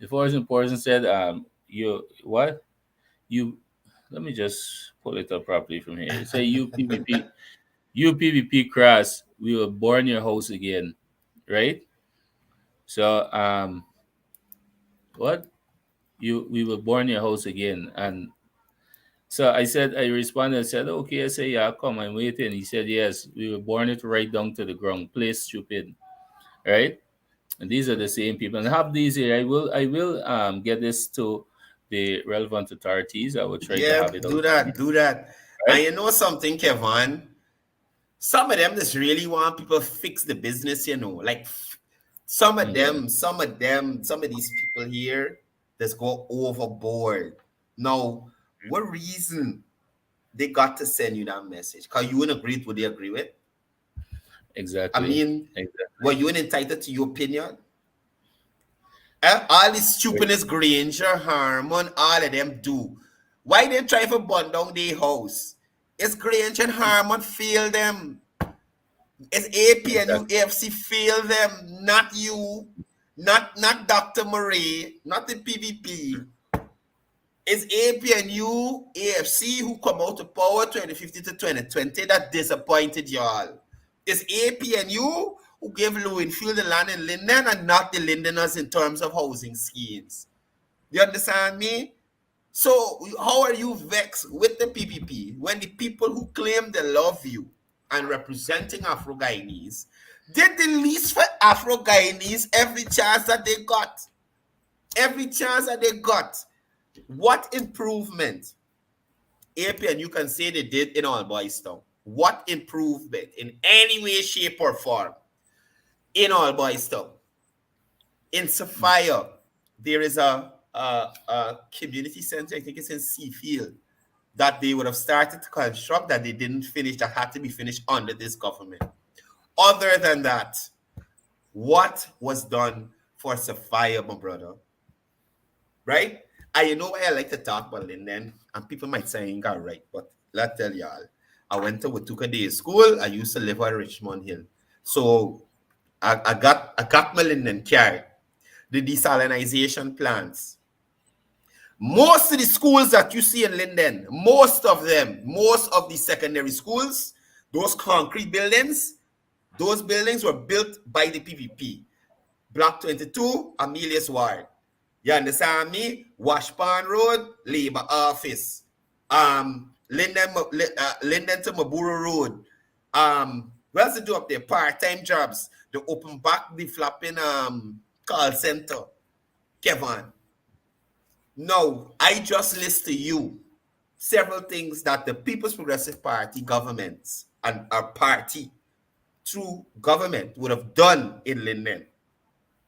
first person said, you what you let me just pull it up properly from here. Say UPVP Cross, we will burn your house again, right? So what we will burn your house again. And so I responded, I said, okay. I say, yeah, come, I'm waiting. He said, yes, we will burn it right down to the ground. Play stupid, right? And these are the same people. And have these here. I will get this to the relevant authorities. I will try to Yeah, have it out, do that, do that. And right? you know something, Kevon? Some of them just really want people to fix the business, you know. Like Okay. some of these people here just go overboard. Now, what reason they got to send you that message? Because you wouldn't agree with what they agree with. I Exactly. mean, Exactly. were you entitled to your opinion? All this stupidness, Granger, Harmon, all of them do. Why they try to burn down their house? It's Granger and Harmon fail them. It's AP and Exactly. UAFC fail them, not you, not Dr. Murray, not the PVP. It's AP and UAFC who come out to power 2015 to 2020 that disappointed y'all. It's AP and you who gave Lewinfield the land in Linden and not the Lindeners in terms of housing schemes. You understand me? So how are you vexed with the PPP when the people who claim they love you and representing Afro-Guyanese did the least for Afro-Guyanese every chance that they got? Every chance that they got. What improvement, AP, and you can say they did in All Boys Town? What improvement in any way, shape, or form in All Boys Town? In Sophia, there is a community center, I think it's in Seafield, that they would have started to construct that they didn't finish, that had to be finished under this government. Other than that, what was done for Sophia, my brother? Right? And you know why I like to talk about Linden? And people might say I ain't got right, but let's tell y'all. I went to Watuka Day School. I used to live on Richmond Hill. So I got my Linden card. The desalinization plants. Most of the schools that you see in Linden, most of them, most of the secondary schools, those concrete buildings, those buildings were built by the PVP. Block 22, Amelia's Ward. You understand me? Washpan Road, Labor Office. Linden to Maburu Road. What else to do up there? Part-time jobs. The open back, the flapping call center. Kevon. No, I just list to you several things that the People's Progressive Party governments and our party through government would have done in Linden.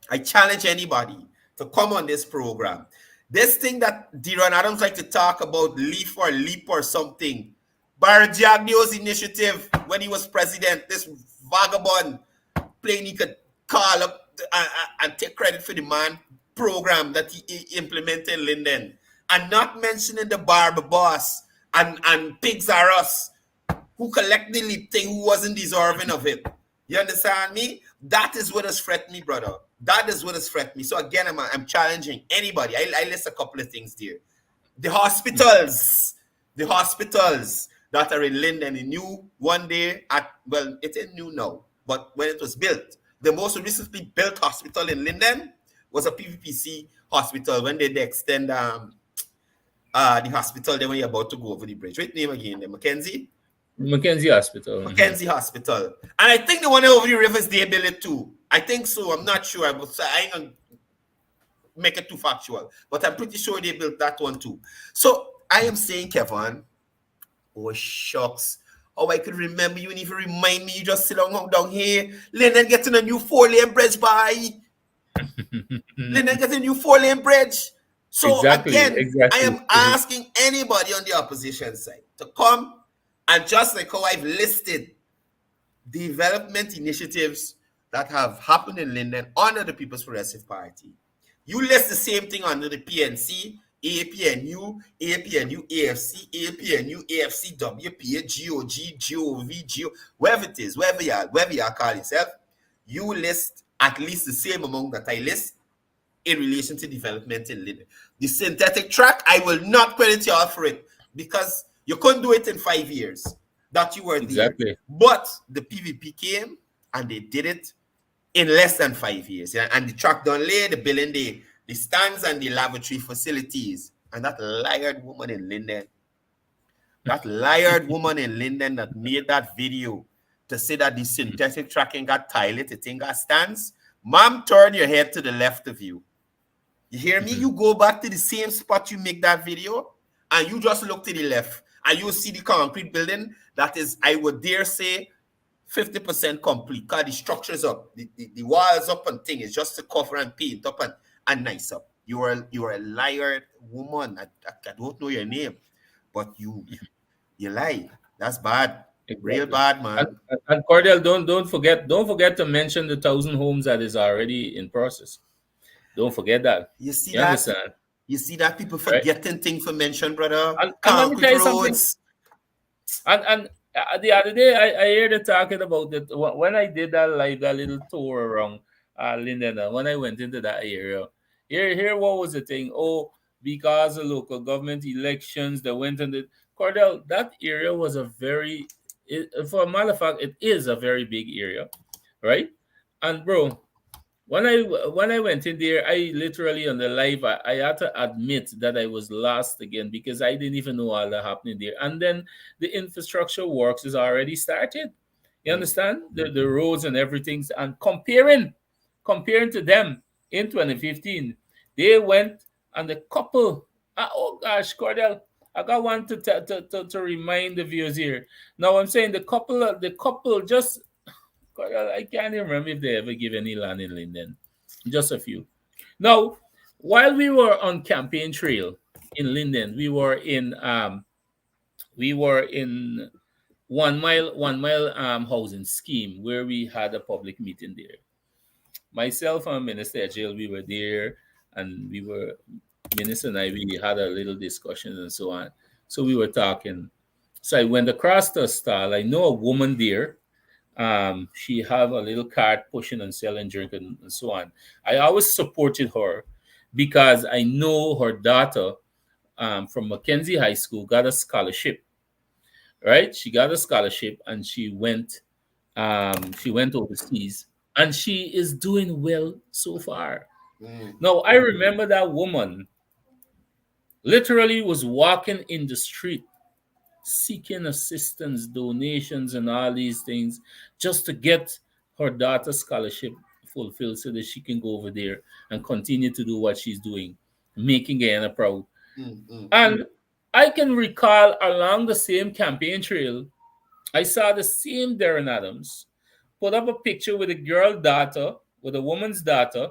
I challenge anybody to come on this program. This thing that Deron Adams like to talk about, leap or something. Barjagnio's initiative when he was president, this vagabond plane he could call up and take credit for the man program that he implemented in Linden. And not mentioning the barber boss and Pigs R Us, who collectively think who wasn't deserving of it. You understand me? That is what has fret me, brother. That is what has fret me. So again, I'm challenging anybody. I list a couple of things there. The hospitals that are in Linden, a new one day well, it's a new now, but when it was built, the most recently built hospital in Linden was a PVPC hospital when they extend the hospital then when you're about to go over the bridge. What name again? The Mackenzie Hospital. Mackenzie Hospital. And I think the one over the rivers, they built it too. I think so. I'm not sure. I ain't gonna make it too factual. But I'm pretty sure they built that one too. So I am saying, Kevon, oh shucks. Oh, I could remember you and even remind me. You just sit down here. Linden getting a new 4-lane bridge by. Linden getting a new 4-lane bridge. So again, I am asking anybody on the opposition side to come and just like how I've listed development initiatives that have happened in Linden under the People's Progressive Party, you list the same thing under the PNC, APNU, AFC, APNU, AFC, WPA, GOG, GOV, wherever it is, wherever you are call yourself, you list at least the same amount that I list in relation to development in Linden. The synthetic track, I will not credit you all for it because you couldn't do it in 5 years that you were there. But the PVP came and they did it in less than 5 years. Yeah? And the track done lay, the building, the stands and the lavatory facilities. And that liard woman in Linden that made that video to say that the synthetic tracking got toilet, it ain't got stands. Ma'am, turn your head to the left of you. You hear me? You go back to the same spot you make that video and you just look to the left and you see the concrete building that is, I would dare say, 50% complete. Because the structure's up, the walls up and thing is just to cover and paint up and nice up. You are a liar woman. I don't know your name, but you lie. That's bad. Real bad, man. And Courdel, don't forget to mention the 1,000 homes that is already in process. Don't forget that. You see that? Understand? You see that people forgetting things for mention, brother. And let me tell you something. And the other day I heard it talking about it when I did that little tour around Linden. When I went into that area, here what was the thing? Oh, because of local government elections, they went and did. Courdel, that area was for a matter of fact, it is a very big area, right? And bro, when I went in there, I literally on the live, I had to admit that I was lost again because I didn't even know all that happening there. And then the infrastructure works is already started. You understand? The roads and everything. And comparing to them in 2015, they went and the couple, oh gosh, Courdel, I got one to remind the viewers here. Now I'm saying the couple just, I can't even remember if they ever give any land in Linden. Just a few. Now, while we were on campaign trail in Linden, we were in 1 mile housing scheme where we had a public meeting there. Myself and Minister Ejil, we were there, and we were Minister and I, we had a little discussion and so on. So we were talking. So I went across the stall. I know a woman there. She have a little cart pushing and selling drink and so on. I always supported her because I know her daughter from Mackenzie High School got a scholarship. Right? She got a scholarship and she went overseas, and she is doing well so far. Mm, Now I remember that woman literally was walking in the street seeking assistance, donations, and all these things just to get her daughter's scholarship fulfilled so that she can go over there and continue to do what she's doing, making Guyana proud. mm, mm, And I can recall along the same campaign trail, I saw the same Darren Adams put up a picture with a girl daughter, with a woman's daughter,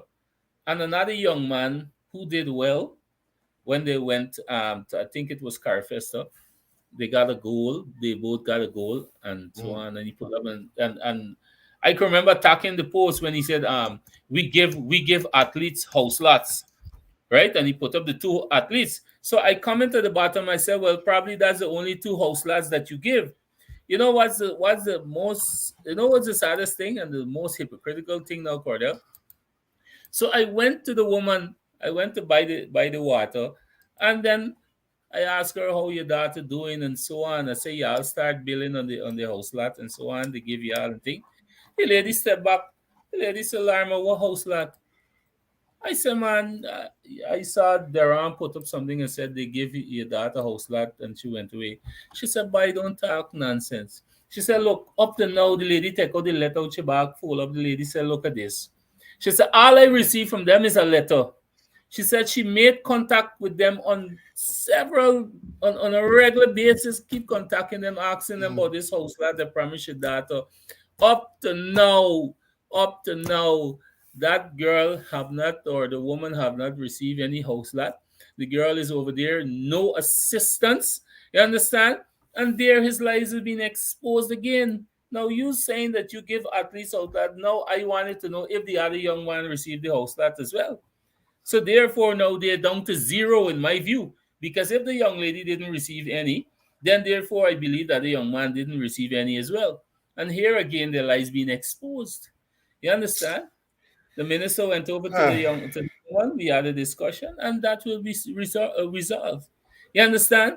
and another young man who did well when they went to, I think it was Carfesta. They got a goal. They both got a goal and so mm, on. And he put up and I can remember attacking the post when he said, we give athletes house lots, right? And he put up the two athletes. So I commented at the bottom, I said, well, probably that's the only two house lots that you give. What's the saddest thing and the most hypocritical thing now, Cordell? So I went to the woman, I went to buy the water, and then I asked her how your daughter doing and so on. I say, yeah, I'll start billing on the house lot and so on. They give you all the thing. The lady stepped back. The lady said, Larimer, what house lot? I said, man, I saw Daran put up something and said they give your daughter house lot, and she went away. She said, boy, don't talk nonsense. She said, look, up to now, the lady take out the letter out your bag, full up. The lady said, look at this. She said, all I receive from them is a letter. She said she made contact with them on a regular basis, keep contacting them, asking them mm. about this house lot, they promised your daughter. Up to now, up to now, that girl have not, or the woman have not received any house lot. The girl is over there, no assistance. You understand? And there his lies have been exposed again. Now you saying that you give athletes out that. Now I wanted to know if the other young man received the house lot as well. So therefore, now they're down to zero in my view. Because if the young lady didn't receive any, then therefore I believe that the young man didn't receive any as well. And here again, the lies being exposed. You understand? The minister went over to the young to the one. We had a discussion, and that will be resolved. You understand?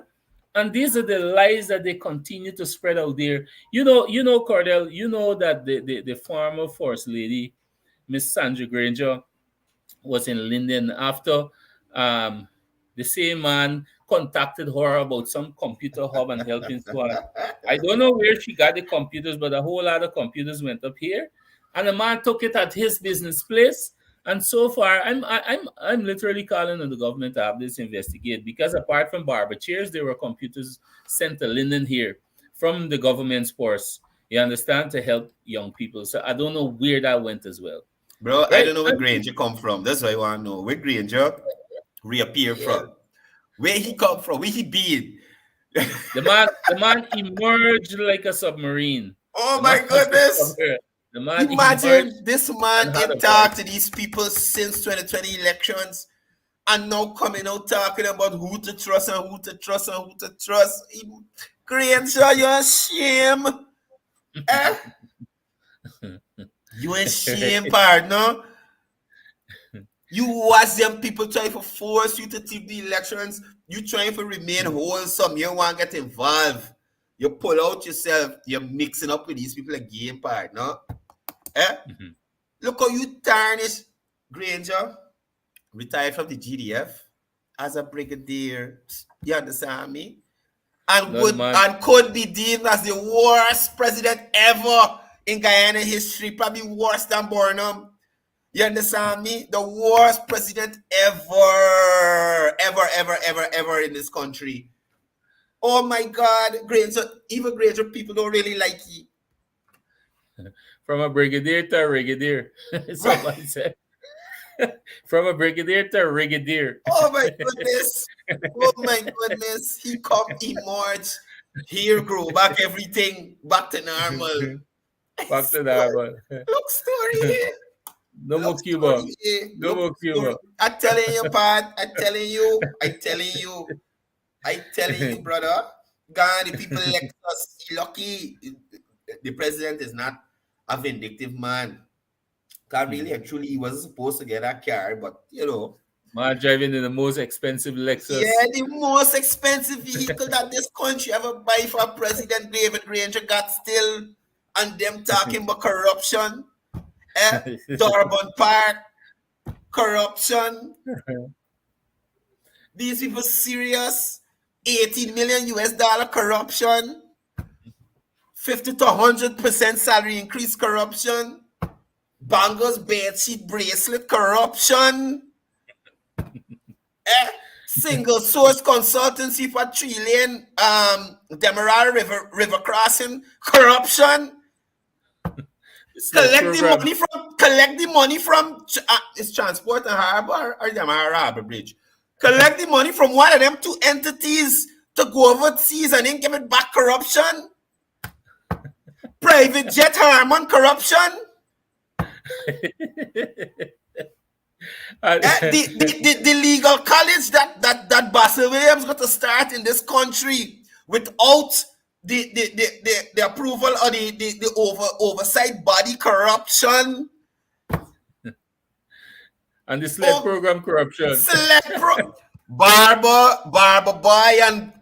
And these are the lies that they continue to spread out there. Cordell. You know that the former first lady, Miss Sandra Granger, was in Linden after um, the same man contacted her about some computer hub and helping so on. I don't know where she got the computers, but a whole lot of computers went up here, and the man took it at his business place. And so far, I'm literally calling on the government to have this investigate because apart from barber chairs, there were computers sent to Linden here from the government's purse. You understand, to help young people. So I don't know where that went as well. Bro, I Right? don't know where Granger come from. That's why I want to know where Granger reappear from. Where he come from? Where he been? The man emerged like a submarine. Oh The my man was goodness. somewhere. The man emerged Imagine this man and had in a talk voice. to these people since 2020 elections and now coming out talking about who to trust and who to trust and who to trust. Granger, you're a shame. Eh? You a shame, partner. You watch them people trying to force you to take the elections. You trying to remain wholesome. You don't want to get involved. You pull out yourself. You're mixing up with these people again, partner. Eh? Mhm. Look how you tarnish Granger, retired from the GDF as a brigadier. You understand me? And No, the man. could be deemed as the worst president ever in Guyana history, probably worse than Burnham. You understand me? The worst president ever in this country. Oh my God, Granger, even Granger people don't really like you. From a brigadier to a brigadier. Somebody said. From a brigadier to a brigadier. Oh my goodness. Oh my goodness. He come, he march, here grow back everything back to normal. Back to Story. normal. Look story here. No more Look Cuba. story here. No more Look story. Cuba. I'm telling you, Pat. I'm telling you, brother. God, the people elect us. Lucky the president is not a vindictive man. God, really and truly, he wasn't supposed to get that car, but you know. Man driving in the most expensive Lexus. Yeah, the most expensive vehicle that this country ever buy for President David Granger got still, and them talking about corruption. Durban Park, corruption. These people serious. 18 million US dollar corruption. 50 to 100% salary increase corruption. Bangles bedsheet bracelet corruption. Single source consultancy for 3-lane Demerara River crossing corruption. Collect the money from is Transport and Harbor or Demerara Harbor Bridge. Collect the money from one of them two entities to go overseas and then give it back corruption. Private jet Harmon corruption. The legal college that Bassel Williams got to start in this country without the approval or the oversight body corruption. And the slave program corruption. Barber Boy and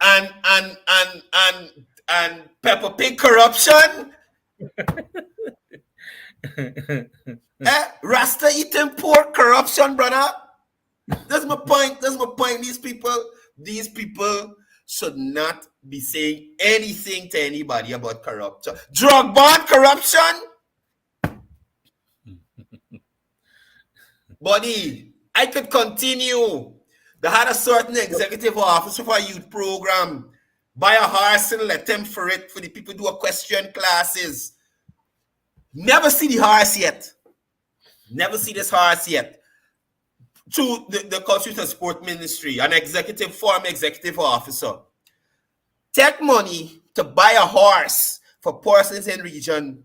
Peppa Pig corruption. Rasta eating pork corruption, brother. That's my point. These people should not be saying anything to anybody about corruption. Drug bond corruption. Buddy, I could continue. They had a certain executive officer for a youth program. Buy a horse and let them for it for the people do a question classes. Never see the horse yet. Never see this horse yet. To the Culture and Sport Ministry, an former executive officer. Take money to buy a horse for persons in region.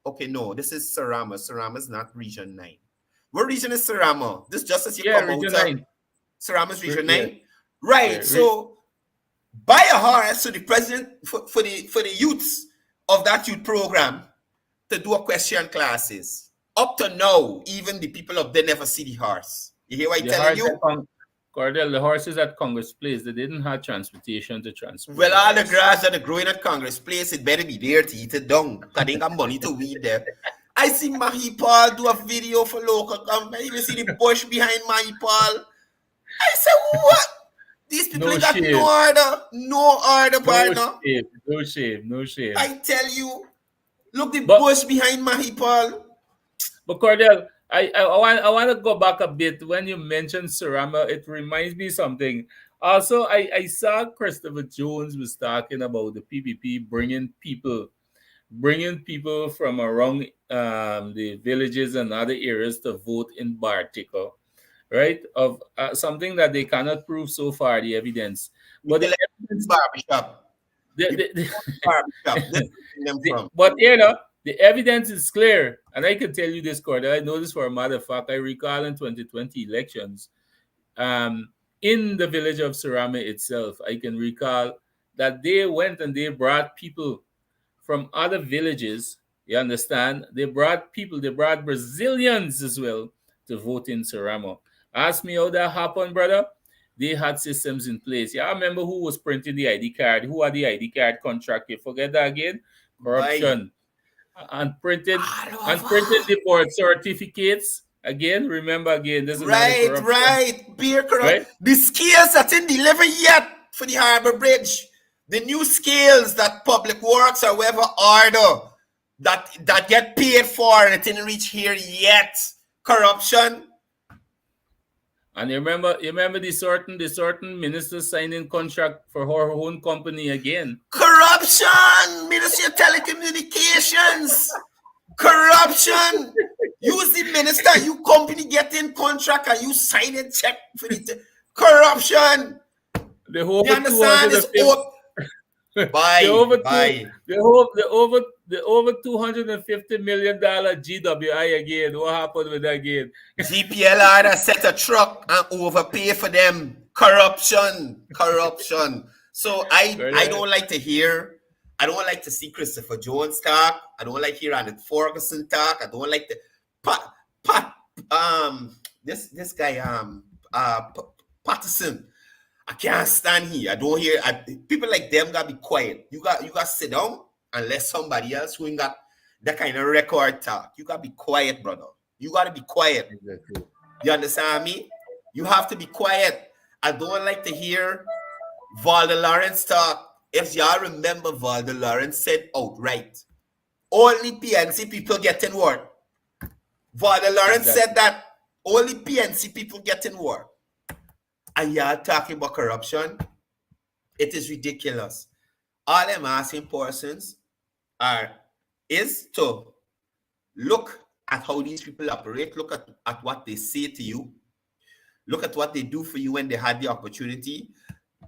Okay, no, this is Sarama. Sarama is not region 9. What region is Sarama? This just as you come region out. 9. Sarama's region 9. Right. So buy a horse to the president for the youths of that youth program to do a question classes. Up to now, even the people up there never see the horse. You hear what I'm telling you? Courdel, the horses at Congress Place, they didn't have transportation to transport. Well, all the grass that are growing at Congress Place, it better be there to eat it down. Because they got money to weed there. I see Mahi Paul do a video for local government. You see the bush behind Mahi Paul. I said, what? These people got no order, partner. No shame. I tell you, look the bush behind Mahi Paul. But Courdel, I want to go back a bit. When you mentioned Sarama, it reminds me something. Also, I saw Christopher Jones was talking about the PPP bringing people from around the villages and other areas to vote in Bartico, right? Of something that they cannot prove so far, the evidence. But the evidence, barbershop. But you know, the evidence is clear, and I can tell you this, Courdel. I know this for a matter of fact. I recall in 2020 elections, in the village of Sarama itself, I can recall that they went and they brought people from other villages. You understand? They brought Brazilians as well to vote in Sarama. Ask me how that happened, brother. They had systems in place. Yeah, I remember who was printing the ID card. Who had the ID card contract? You forget that again? Corruption. Right. And printed the board certificates again. Remember again, this is right. Beer corrupt. Right? The scales that didn't deliver yet for the Harbor Bridge. The new scales that Public Works or whoever order that get paid for and it didn't reach here yet. Corruption. And you remember the certain minister signing contract for her own company again. Corruption! Ministry of Telecommunications! Corruption. You the minister, you company getting contract and you sign a check for the corruption. The You over understand? It's 250, all the bye, over two, bye. the over $250 million GWI again. What happened with that again? GPLR that set a truck and overpay for them. Corruption. Corruption. So I Correct. don't like to hear, I don't like to see Christopher Jones talk. I don't like hear Andy Ferguson talk. I don't like to Pat Pat this guy Patterson. I can't stand here. I don't hear people like them gotta be quiet. You got sit down and let somebody else who ain't got that kind of record talk. You gotta be quiet, brother. You gotta be quiet. Exactly. You understand me? You have to be quiet. I don't like to hear Valder Lawrence talk. If y'all remember, Valder Lawrence said outright, only PNC people getting work. Valder Lawrence Exactly. said that only PNC people getting work. And y'all talking about corruption? It is ridiculous. All I'm asking persons is to look at how these people operate, look at what they say to you, look at what they do for you when they had the opportunity.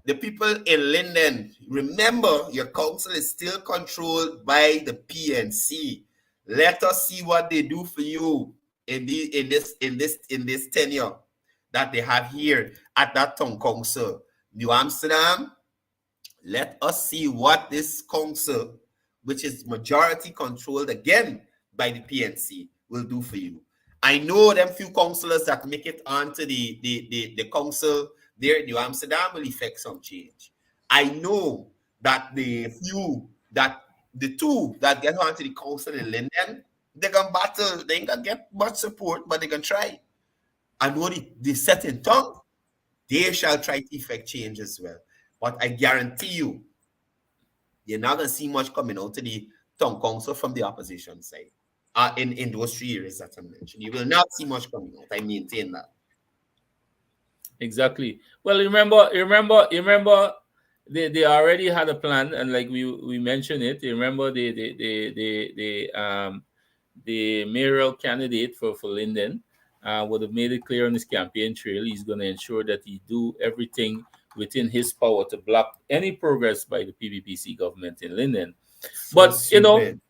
The people in Linden, remember your council is still controlled by the PNC. Let us see what they do for you in this tenure that they have here at that town council. New Amsterdam, let us see what this council, which is majority controlled again by the PNC, will do for you. I know them few councillors that make it onto the council there in New Amsterdam will effect some change. I know that the two that get onto the council in Linden, they're gonna battle, they ain't gonna get much support, but they're gonna try. I know the set in tongue, they shall try to effect change as well. But I guarantee you, you're not gonna see much coming out to the town council from the opposition side. In those 3 areas that I mentioned. You will not see much coming out. I maintain that. Exactly. Well, remember, they already had a plan, and like we mentioned it. You remember the mayoral candidate for Linden would have made it clear on his campaign trail he's going to ensure that he do everything within his power to block any progress by the PVPC government in Linden. So But you know, stupid.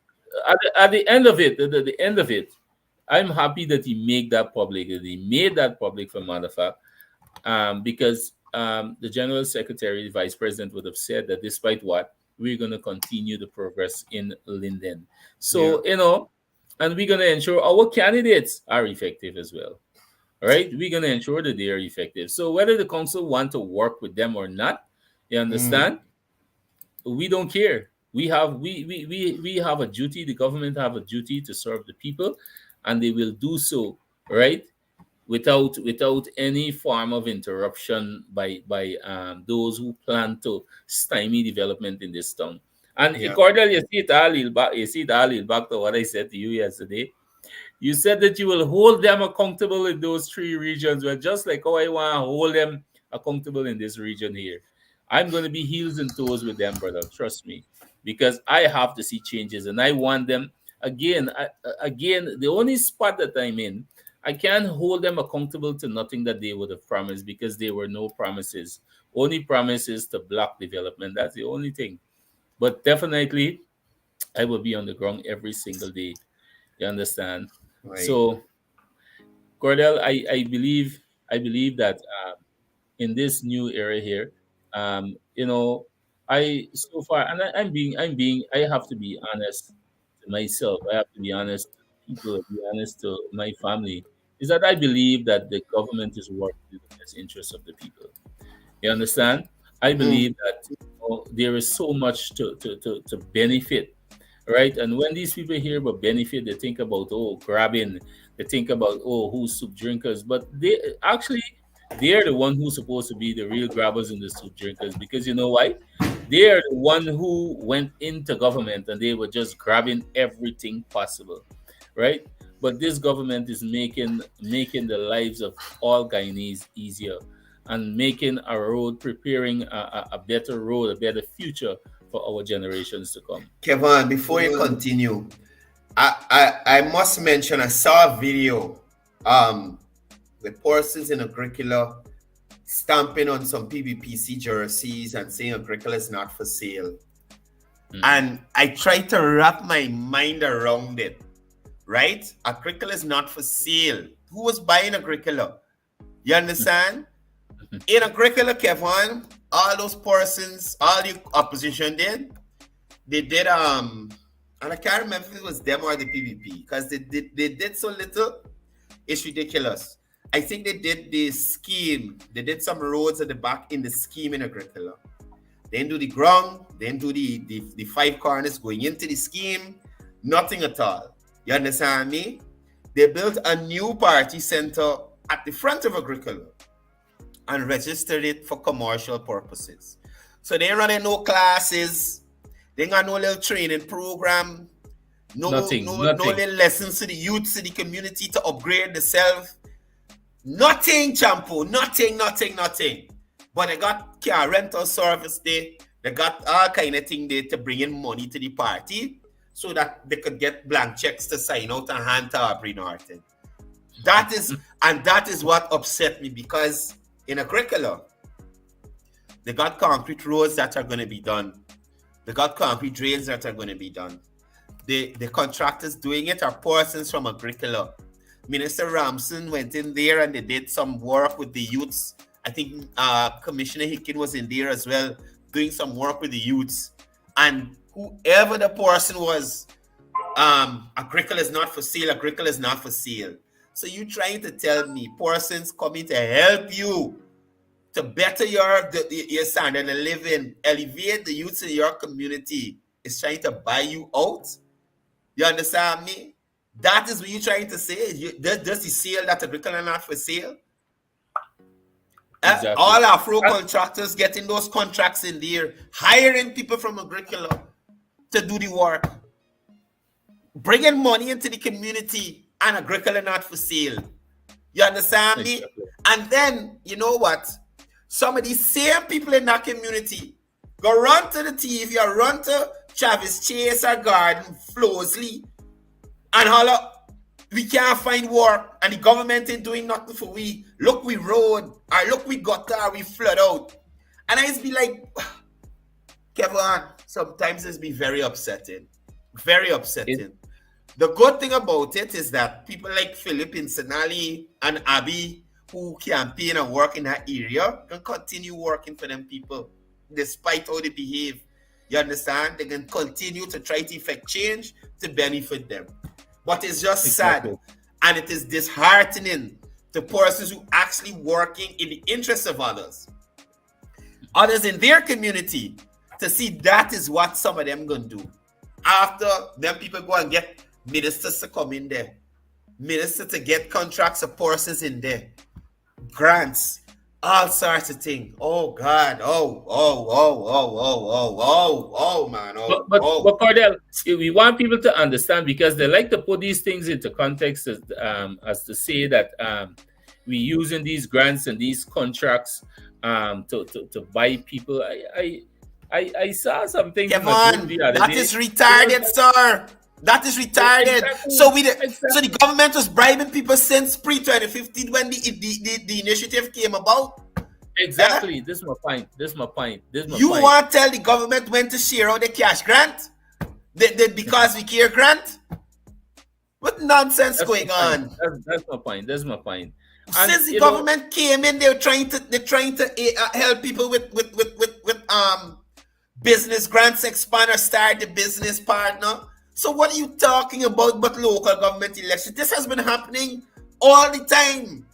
at the end of it, the end of it, I'm happy that he made that public. That he made that public for matter of fact, because the general secretary, the vice president, would have said that despite what, we're going to continue the progress in Linden. So you know, and we're going to ensure our candidates are effective as well. All right, we're going to ensure that they are effective. So whether the council want to work with them or not, you understand, we don't care. We have a duty. The government have a duty to serve the people, and they will do so, right, without any form of interruption by those who plan to stymie development in this town. And Yeah. Courdel, you see it all back. You see it all back to what I said to you yesterday. You said that you will hold them accountable in those 3 regions, but just like how I want to hold them accountable in this region here. I'm going to be heels and toes with them, brother. Trust me, because I have to see changes, and I want them again. Again, the only spot that I'm in, I can't hold them accountable to nothing that they would have promised because there were no promises. Only promises to block development. That's the only thing. But definitely, I will be on the ground every single day. You understand? Right. So, Cordell, I believe that in this new era here, you know, I so far, and I have to be honest to myself. I have to be honest to people, be honest to my family. Is that I believe that the government is working in the best interest of the people. You understand? I believe that there is so much to benefit, right? And when these people hear about benefit, they think about grabbing, they think about who's soup drinkers, but they're the one who's supposed to be the real grabbers and the soup drinkers because you know why? They're the one who went into government and they were just grabbing everything possible, right? But this government is making the lives of all Guyanese easier and making a road, preparing a better road, a better future for our generations to come. Kevin, before you continue, I must mention, I saw a video with persons in Agricola stamping on some PBPC jerseys and saying Agricola is not for sale. And I tried to wrap my mind around it, right? Agricola is not for sale. Who was buying Agricola? You understand? In Agricola, Kevon, all those persons, all the opposition they did, and I can't remember if it was them or the PVP, because they did so little, it's ridiculous. I think they did the scheme, they did some roads at the back in the scheme in Agricola. They didn't do the ground, they didn't do the 5 corners going into the scheme, nothing at all. You understand me? They built a new party center at the front of Agricola and registered it for commercial purposes. So they ain't running no classes, they ain't got no little training program, no little lessons to the youth, to the community to upgrade themselves. Nothing, Champo, nothing. But they got car rental service there. They got all kind of thing there to bring in money to the party so that they could get blank checks to sign out and hand to Aubrey Norton. That is what upset me, because in Agricola, they got concrete roads that are going to be done. They got concrete drains that are going to be done. The contractors doing it are persons from Agricola. Minister Ramson went in there and they did some work with the youths. I think Commissioner Hicken was in there as well, doing some work with the youths. And whoever the person was, Agricola is not for sale, Agricola is not for sale. So you trying to tell me persons coming to help you to better your standard of living, elevate the youths in your community, is trying to buy you out? You understand me? That is what you're trying to say. Does the sale that Agricola not for sale? Exactly. All Afro contractors getting those contracts in there, hiring people from Agricola to do the work, bringing money into the community, and Agricola not for sale. You understand me? Exactly. And then, you know what? Some of these same people in that community go run to the TV or run to Travis Chase or Garden, Flosley, and holler, we can't find work, and the government ain't doing nothing for we. Look, we road, or look, we gutter, we flood out. And I just be like, Kevon, sometimes it's be very upsetting. Very upsetting. The good thing about it is that people like Philip in Senali and Abby, who campaign and work in that area, can continue working for them people, despite how they behave. You understand? They can continue to try to effect change to benefit them. But it's just sad, and it is disheartening to persons who actually working in the interests of others in their community, to see that is what some of them gonna do. After them people go and get ministers to come in there, ministers to get contracts of persons in there, grants, all sorts of things. Oh God! Man! But Courdel, we want people to understand, because they like to put these things into context as to say that we using these grants and these contracts to buy people. I saw something. Kevon, that is retarded, sir. That is retarded. Exactly. So the government was bribing people since pre-2015 when the initiative came about. Exactly. This is my point. You want to tell the government when to share out the cash grant? Because we care grant? What nonsense going on? That's my point. And, since the government came in, they're trying to help people with business grants, expand or start the business partner. So what are you talking about but local government elections? This has been happening all the time.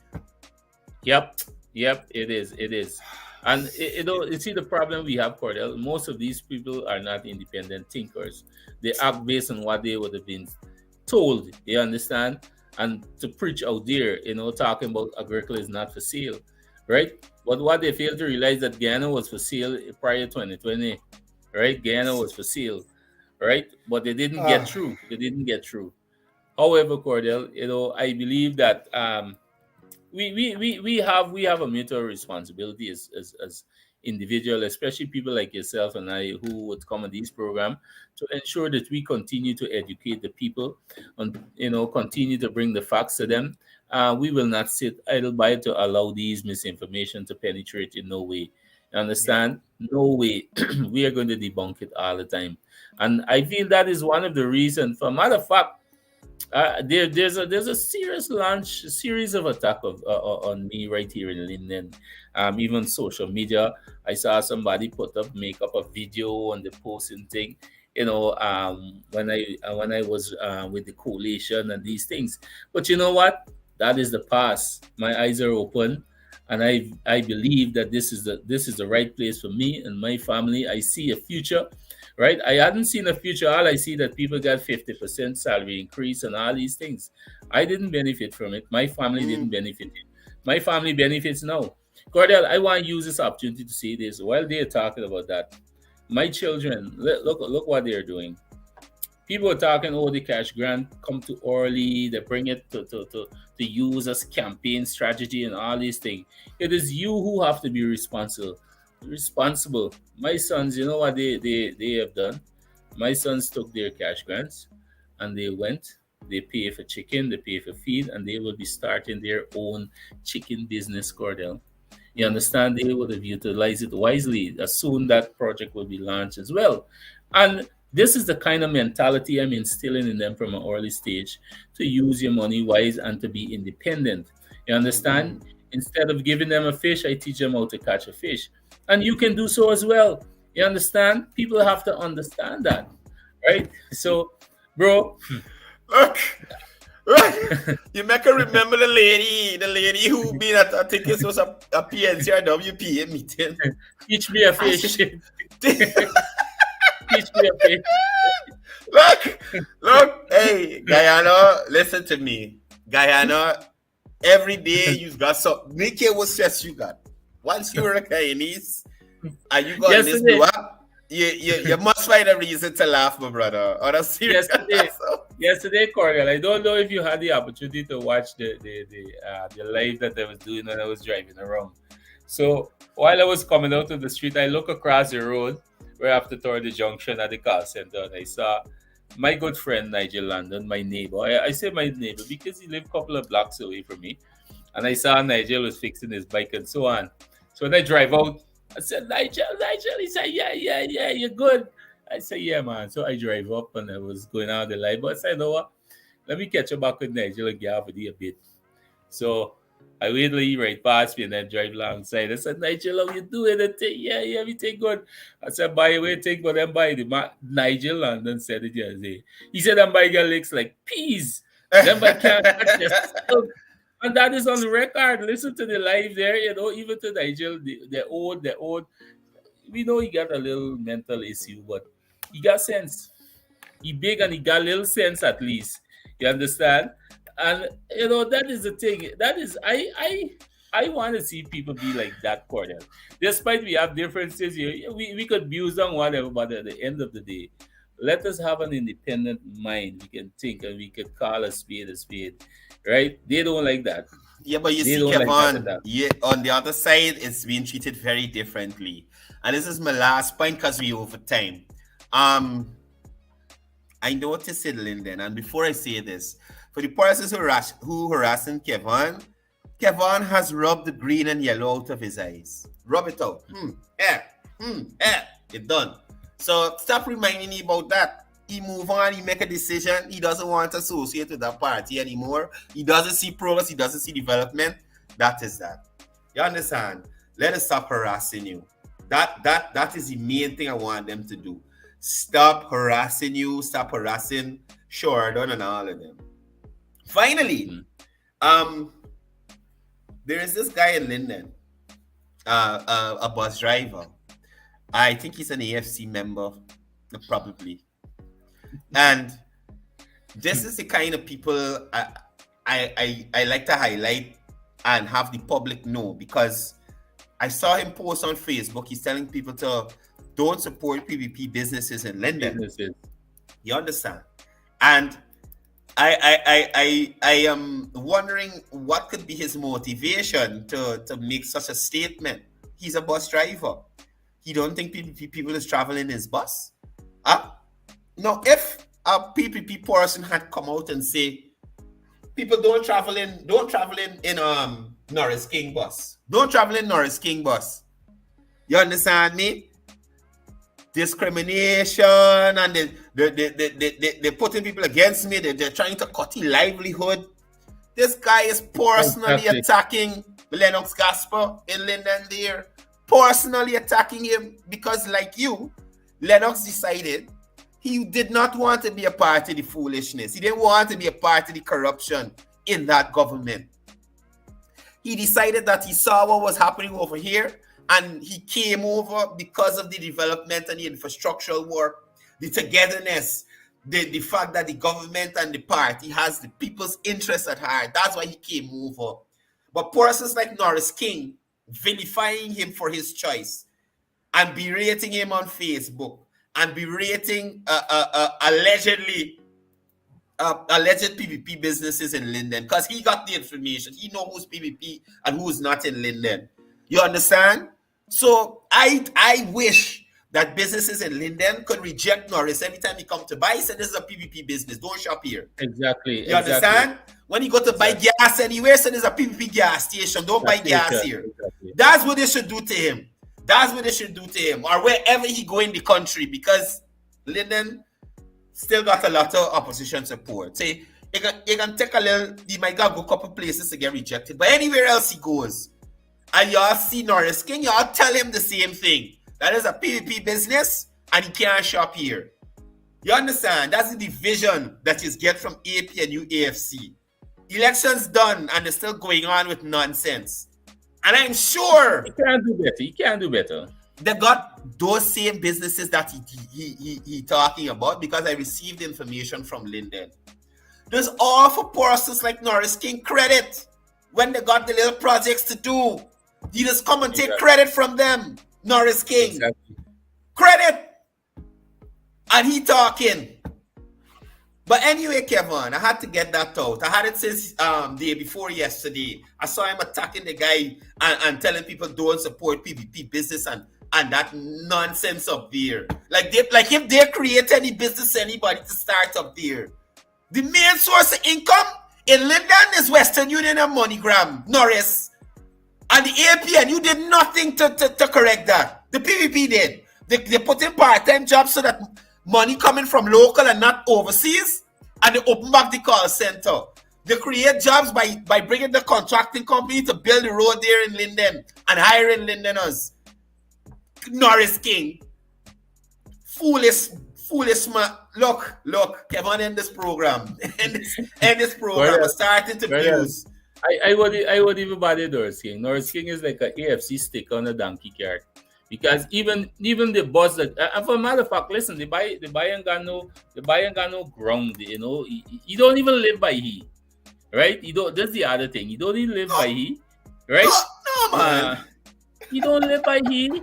Yep, it is. And you see the problem we have, Courdel, most of these people are not independent thinkers. They act based on what they would have been told, you understand? And to preach out there, talking about Agricola is not for sale, right? But what they fail to realize that Guyana was for sale prior to 2020, right? Guyana was for sale. Right, but they didn't get through. However, Courdel, I believe that we have a mutual responsibility as individual, especially people like yourself and I who would come on these program to ensure that we continue to educate the people and continue to bring the facts to them. We will not sit idle by to allow these misinformation to penetrate in no way. You Yeah. understand? No way. We are going to debunk it all the time. And I feel that is one of the reasons. For matter of fact, there's a series of attack on me right here in Linden. Even social media. I saw somebody make up a video on the posting thing. When I was with the coalition and these things. But you know what? That is the past. My eyes are open, and I believe that this is the right place for me and my family. I see a future, right? I hadn't seen a future. All I see that people got 50% salary increase and all these things. I didn't benefit from it. My family didn't benefit. My family benefits now. Courdel, I want to use this opportunity to say this. While they're talking about that, my children, look what they're doing. People are talking, oh, the cash grant come too early, they bring it to use as campaign strategy and all these things. It is you who have to be responsible. Responsible. My sons, you know what they have done? My sons took their cash grants and they pay for chicken, they pay for feed, and they will be starting their own chicken business, Cordell. You understand? They would have utilized it wisely. As soon that project will be launched as well. And this is the kind of mentality I'm instilling in them from an early stage to use your money wise and to be independent. You understand? Instead of giving them a fish, I teach them how to catch a fish. And you can do so as well. You understand? People have to understand that. Right? So, bro, Look, look, you make her remember the lady who been at, I think it was a PNCRWP meeting. teach me a fish. Teach me a fish. Look, hey, Guyana, listen to me. Guyana, every day you've got some, make it what stress you got. Once you're a Guyanese and you got this Yesterday. new up, you must find a reason to laugh, my brother. On a serious Yesterday, Courdel, I don't know if you had the opportunity to watch the live that I was doing when I was driving around. So while I was coming out of the street, I look across the road where after toward the junction at the call center, and I saw my good friend Nigel Landon, my neighbor. I say my neighbor because he lived a couple of blocks away from me. And I saw Nigel was fixing his bike and so on. So when I drive out, I said, Nigel. He said, yeah, you're good. I said, yeah, man. So I drive up and I was going out the light. But I said, you know what? Let me catch up back with Nigel and get off with you a bit. So I wait till he right past me and then drive alongside. I said, Nigel, how you doing? And say, yeah, everything good. I said, by the way, take what I'm buying. Nigel Landon said it yesterday. He said, I'm buying your legs like peas. Them I can't touch yourself. And that is on the record. Listen to the live there, even to Nigel, the old. We know he got a little mental issue, but he got sense. He big and he got a little sense at least. You understand? And that is the thing. That is I want to see people be like that, Courdel. Despite we have differences here, we could abuse on whatever, but at the end of the day, let us have an independent mind. We can think and we can call a spade, right? They don't like that. Yeah, but you They see, don't like Kevon, that. yeah, on the other side, it's being treated very differently. And this is my last point because we over time. I noticed it, Linden, and before I say this, for the persons who harassing Kevon, Kevon has rubbed the green and yellow out of his eyes. Rub it out. It's done. So stop reminding me about that. He move on, he make a decision. He doesn't want to associate with that party anymore. He doesn't see progress, he doesn't see development. That is that. You understand? Let us stop harassing you. That is the main thing I want them to do. Stop harassing you, stop harassing Shorten and all of them. Finally, there is this guy in Linden, a bus driver. I think he's an AFC member, probably. And this is the kind of people I like to highlight and have the public know, because I saw him post on Facebook. He's telling people to don't support PVP businesses in Linden. You understand? And I am wondering what could be his motivation to make such a statement. he's a bus driver. He don't think people is traveling his bus. Huh? Now, if a PPP person had come out and say, people don't travel in Norris King bus. Don't travel in Norris King bus. You understand me? Discrimination, and they're putting people against me. They're trying to cut his livelihood. This guy is personally attacking Lennox Gasper in Linden there. Personally attacking him because, like you, Lennox decided he did not want to be a part of the foolishness. He didn't want to be a part of the corruption in that government. He decided that he saw what was happening over here, and he came over because of the development and the infrastructural work, the togetherness, the fact that the government and the party has the people's interests at heart. That's why he came over. But persons like Norris King, vilifying him for his choice and berating him on Facebook and berating alleged PPP businesses in Linden, because he got the information. He know who's PPP and who's not in Linden. You understand? So I wish that businesses in Linden could reject Norris every time he come to buy. He said, this is a PPP business. Don't shop here. Exactly. You understand? When you go to buy gas anywhere, so there's a PPP gas station. Don't buy gas here. Exactly. That's what they should do to him. That's what they should do to him, or wherever he go in the country, because Linden still got a lot of opposition support. Say, you can take a little, he might go a couple places to get rejected, but anywhere else he goes, and y'all see Norris King, y'all tell him the same thing. That is a PPP business, and he can't shop here. You understand? That's the division that you get from AP and UAFC. Elections done, and they're still going on with nonsense. And I'm sure he can't do better. He can't do better. They got those same businesses that he talking about, because I received information from Linden. There's all for persons like Norris King credit when they got the little projects to do. You just come and take credit from them, Norris King. Exactly. Credit. And he talking. But anyway, Kevon, I had to get that out. I had it since day before yesterday. I saw him attacking the guy and telling people don't support PPP business and that nonsense up there. Like if they create any business, anybody to start up there. The main source of income in Linden is Western Union and MoneyGram, Norris. And the APN, you did nothing to correct that. The PPP did. They put in part-time jobs so that money coming from local and not overseas, and they open back the call center. They create jobs by bringing the contracting company to build the road there in Linden and hiring Lindeners. Norris King. Foolish man. Look, Kevon, end this program. end this program. We're starting to views. I would even bother Norris King. Norris King is like an AFC stick on a donkey cart. Because even the boss that, and for a matter of fact, listen, the buy ain't got no ground, you know. He don't even live by he, right? He don't. That's the other thing. He don't even live by he, right? No, man. He don't live by he.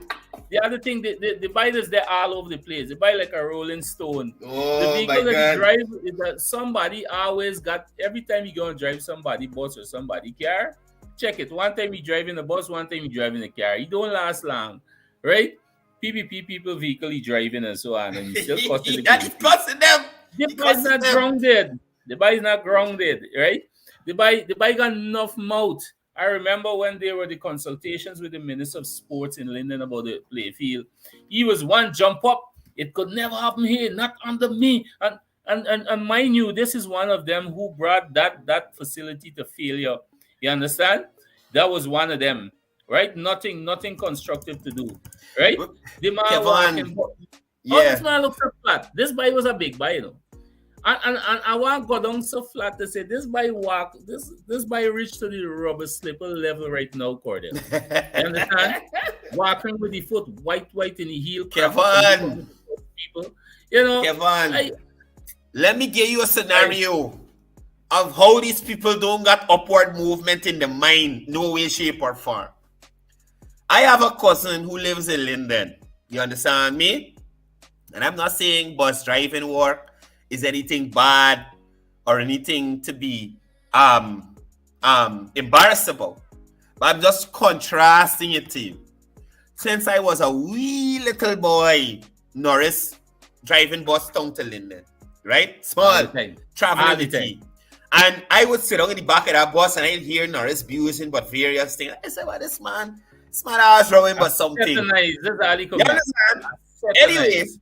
The other thing, the buyers, they're all over the place. They buy like a rolling stone. Oh, the vehicle that you drive is that somebody always got, every time you go and drive somebody bus or somebody car, check it. One time you driving a bus, one time you driving a car. You don't last long. Right? PPP people vehicle driving and so on, and you still costing them. The buy's not grounded. The buy's not grounded, right? The buy got enough mouth. I remember when there were the consultations with the Minister of Sports in Linden about the play field. He was one jump up. It could never happen here, not under me. And mind you, this is one of them who brought that facility to failure. You understand? That was one of them. Right? Nothing constructive to do. Right? The man Kevon, this man looks so flat. This boy was a big boy, you know. And I want to go down so flat to say this boy reached to the rubber slipper level right now, Courdel. You understand? Walking with the foot white in the heel. Kevon. People. You know. Kevon. Let me give you a scenario of how these people don't got upward movement in the mind, no way, shape, or form. I have a cousin who lives in Linden. You understand me? And I'm not saying bus driving work is anything bad or anything to be embarrassed about. But I'm just contrasting it to you. since I was a wee little boy, Norris, driving bus down to Linden, right? All Small, the time. traveling All the with tea. And I would sit down in the back of that bus and I'd hear Norris abusing but various things. I said, well, this man was rowing but something. Nice. That's all he You come back. understand? Anyways,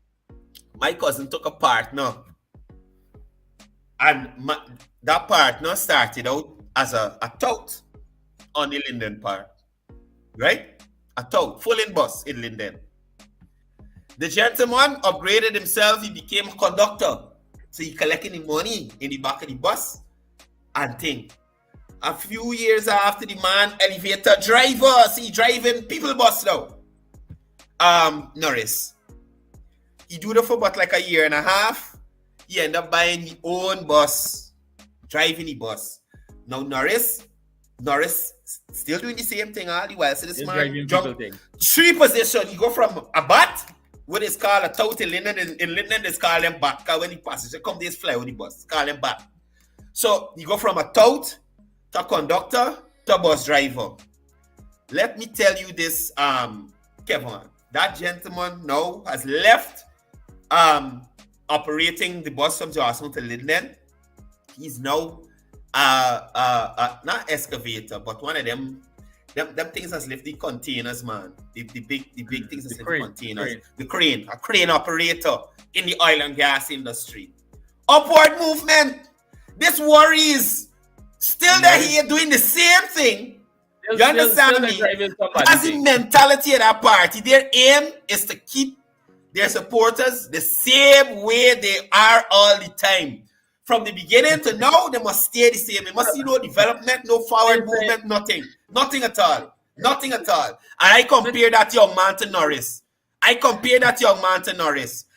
my cousin took a partner. And that partner started out as a tout on the Linden part. Right? A tout, full in bus in Linden. The gentleman upgraded himself. He became a conductor. So he collecting the money in the back of the bus and thing. A few years after, the man elevator driver. See, driving people bus now. Norris. He do that for about like a year and a half. He end up buying his own bus. Driving the bus. Now Norris still doing the same thing all the while. So this man jump 3 positions. He go from a bat, what is called a tout in Linden. In Linden, they call them bat. Because when the passenger come, they fly with the bus. Call them bat. So you go from a tout to conductor to bus driver. Let me tell you this, Kevon. That gentleman now has left operating the bus from Johnson to Linden. He's now not excavator, but one of them things that's lift the containers, man. The big things that's lift the containers. The crane, a crane operator in the oil and gas industry. Upward movement. This worries. Still they're here doing the same thing. You understand me? That's the mentality of that party. Their aim is to keep their supporters the same way they are all the time. From the beginning to now, they must stay the same. They must see no development, no forward movement, nothing. Nothing at all. Nothing at all. And I compare that young man to Norris. And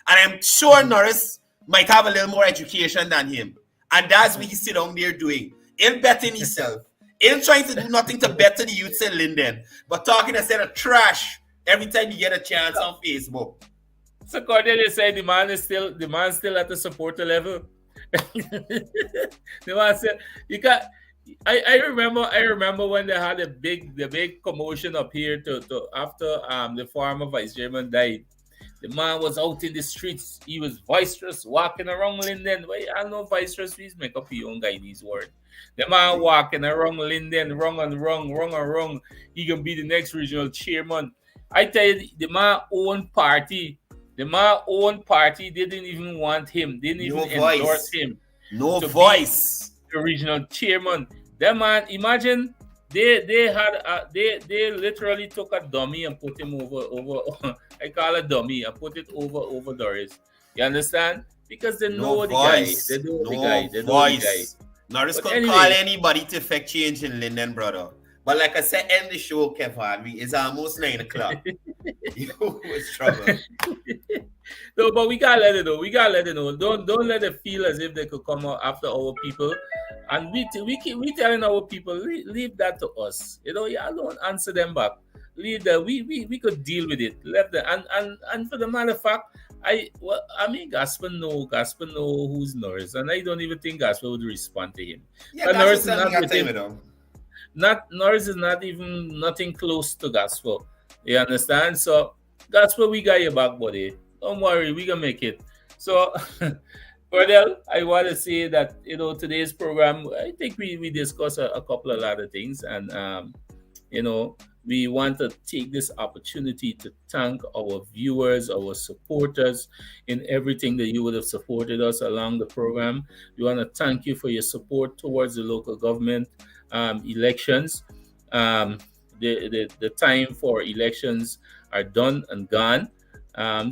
I'm sure Norris might have a little more education than him. And that's what he sit down there doing. He'll betting himself. He'll trying to do nothing to better the youths in Linden. But talking instead of trash every time you get a chance on Facebook. So Courdel said the man still at the supporter level. The man said you got. I remember when they had the big commotion up here to after the former vice chairman died. The man was out in the streets. He was boisterous, walking around Linden. Well, I know boisterous. Please make up your own guy these words. The man walking around Linden, wrong. He can be the next regional chairman. I tell you, the man own party. The man own party didn't even want him. Didn't even endorse him. No voice. The regional chairman. That man, imagine they literally took a dummy and put him over. I call a dummy and put it over Doris. You understand? Because they know the guy. They know the guy. They know the guy. Norris can't call anybody to effect change in Linden, brother. But like I said, end the show, Kevon. It's almost 9 o'clock. You was trouble. No, but we gotta let it know. Don't let it feel as if they could come out after our people. And we telling our people, leave that to us. You know, yeah, don't answer them back. Leave that. We could deal with it. Left them. And for the matter of fact, Gaspar know who's Norris, and I don't even think Gaspar would respond to him. Yeah, but Norris is not with him. him. Norris is not even nothing close to Gaspar. You understand? So Gaspar, we got your back, buddy. Don't worry, we gonna make it. So Courdel, I want to say that today's program, I think we discussed a couple of other things, and we want to take this opportunity to thank our viewers, our supporters in everything that you would have supported us along the program. We want to thank you for your support towards the local government elections. The time for elections are done and gone.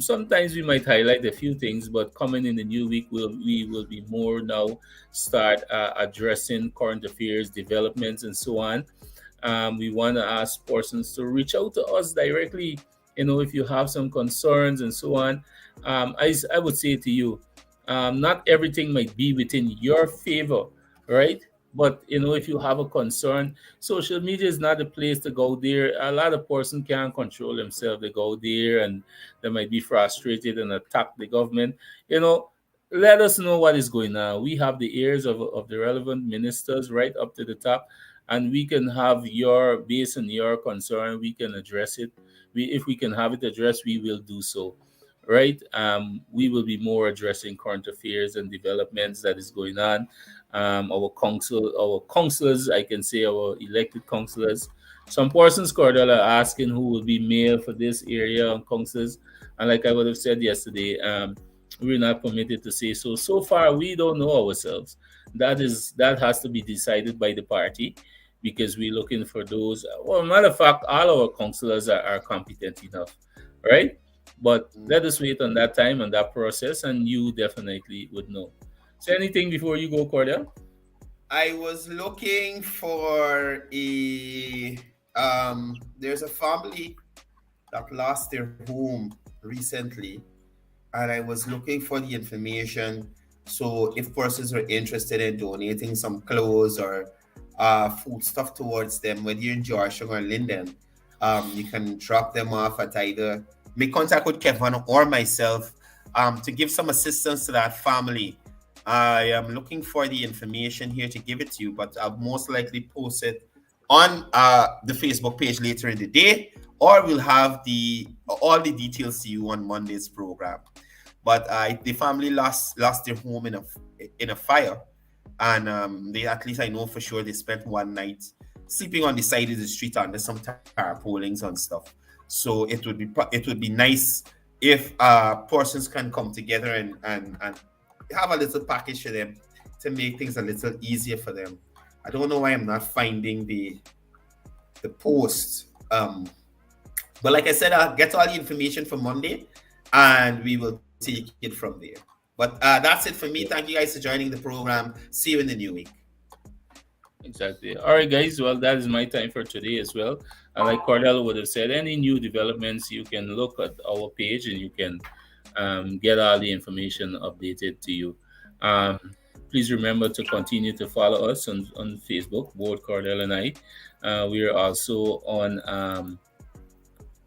Sometimes we might highlight a few things, but coming in the new week, we will be more now start addressing current affairs, developments, and so on. We want to ask persons to reach out to us directly, if you have some concerns and so on. I would say to you, not everything might be within your favor, right? But, if you have a concern, social media is not the place to go there. A lot of persons can't control themselves. They go there and they might be frustrated and attack the government. Let us know what is going on. We have the ears of the relevant ministers right up to the top. and we can have your, based on your concern, we can address it. If we can have it addressed, we will do so. Right? We will be more addressing current affairs and developments that is going on. Our councillors, I can say our elected councillors. Some persons, Courdel, are asking who will be mayor for this area on councillors. And like I would have said yesterday, we're not permitted to say so. So far, we don't know ourselves. That has to be decided by the party, because we're looking for those. Well, matter of fact, all our councillors are competent enough, right? But let us wait on that time and that process, and you definitely would know. So anything before you go, Courdel? I was looking for there's a family that lost their home recently, and I was looking for the information. So if persons are interested in donating some clothes or food stuff towards them, whether you're in Georgetown or Linden, you can drop them off at either, make contact with Kevon or myself to give some assistance to that family. I am looking for the information here to give it to you, but I'll most likely post it on the Facebook page later in the day, or we'll have all the details to you on Monday's program. But the family lost their home in a fire, and they, at least I know for sure, they spent one night sleeping on the side of the street under some tarpaulins and stuff. So it would be nice if persons can come together and have a little package for them to make things a little easier for them. I don't know why I'm not finding the post. But like I said, I'll get all the information for Monday, and we will take it from there. But that's it for me. Thank you guys for joining the program. See you in the new week. Exactly. All right, guys. Well, that is my time for today as well. And like Courdel would have said, any new developments, you can look at our page and you can get all the information updated to you. Please remember to continue to follow us on Facebook, both Courdel and I. We are also on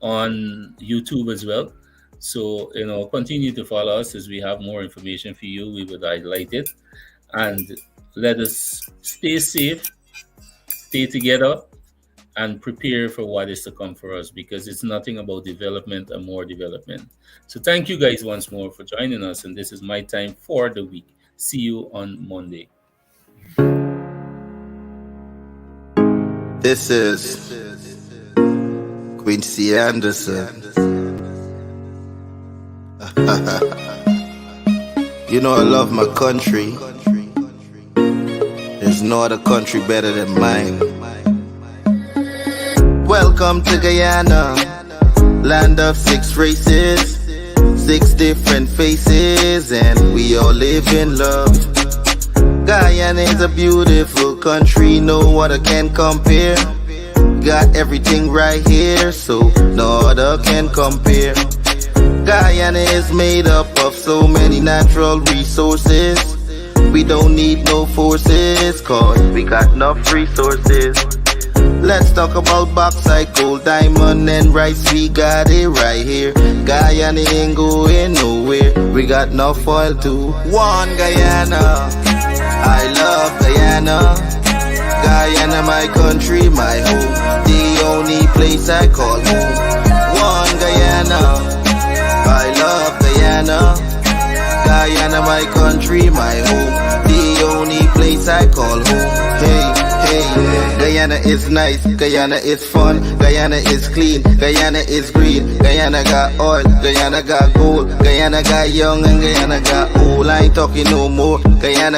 YouTube as well. So, continue to follow us as we have more information for you. We would highlight it. And let us stay safe, stay together, and prepare for what is to come for us, because it's nothing about development and more development. So thank you guys once more for joining us. And this is my time for the week. See you on Monday. This is Quincy Anderson. You know I love my country. There's no other country better than mine. Welcome to Guyana, land of 6 races, 6 different faces, and we all live in love. Guyana is a beautiful country, no other can compare. Got everything right here, so no other can compare. Guyana is made up of so many natural resources. We don't need no forces, cause we got enough resources. Let's talk about bauxite, gold, diamond, and rice. We got it right here. Guyana ain't going nowhere. We got enough oil too. One Guyana, I love Guyana. Guyana, my country, my home. The only place I call home. One Guyana, I love Guyana. Guyana, my country, my home. The only place I call home. Hey, Guyana is nice, Guyana is fun, Guyana is clean, Guyana is green, Guyana got oil, Guyana got gold, Guyana got young, and Guyana got old. I ain't talking no more. Guyana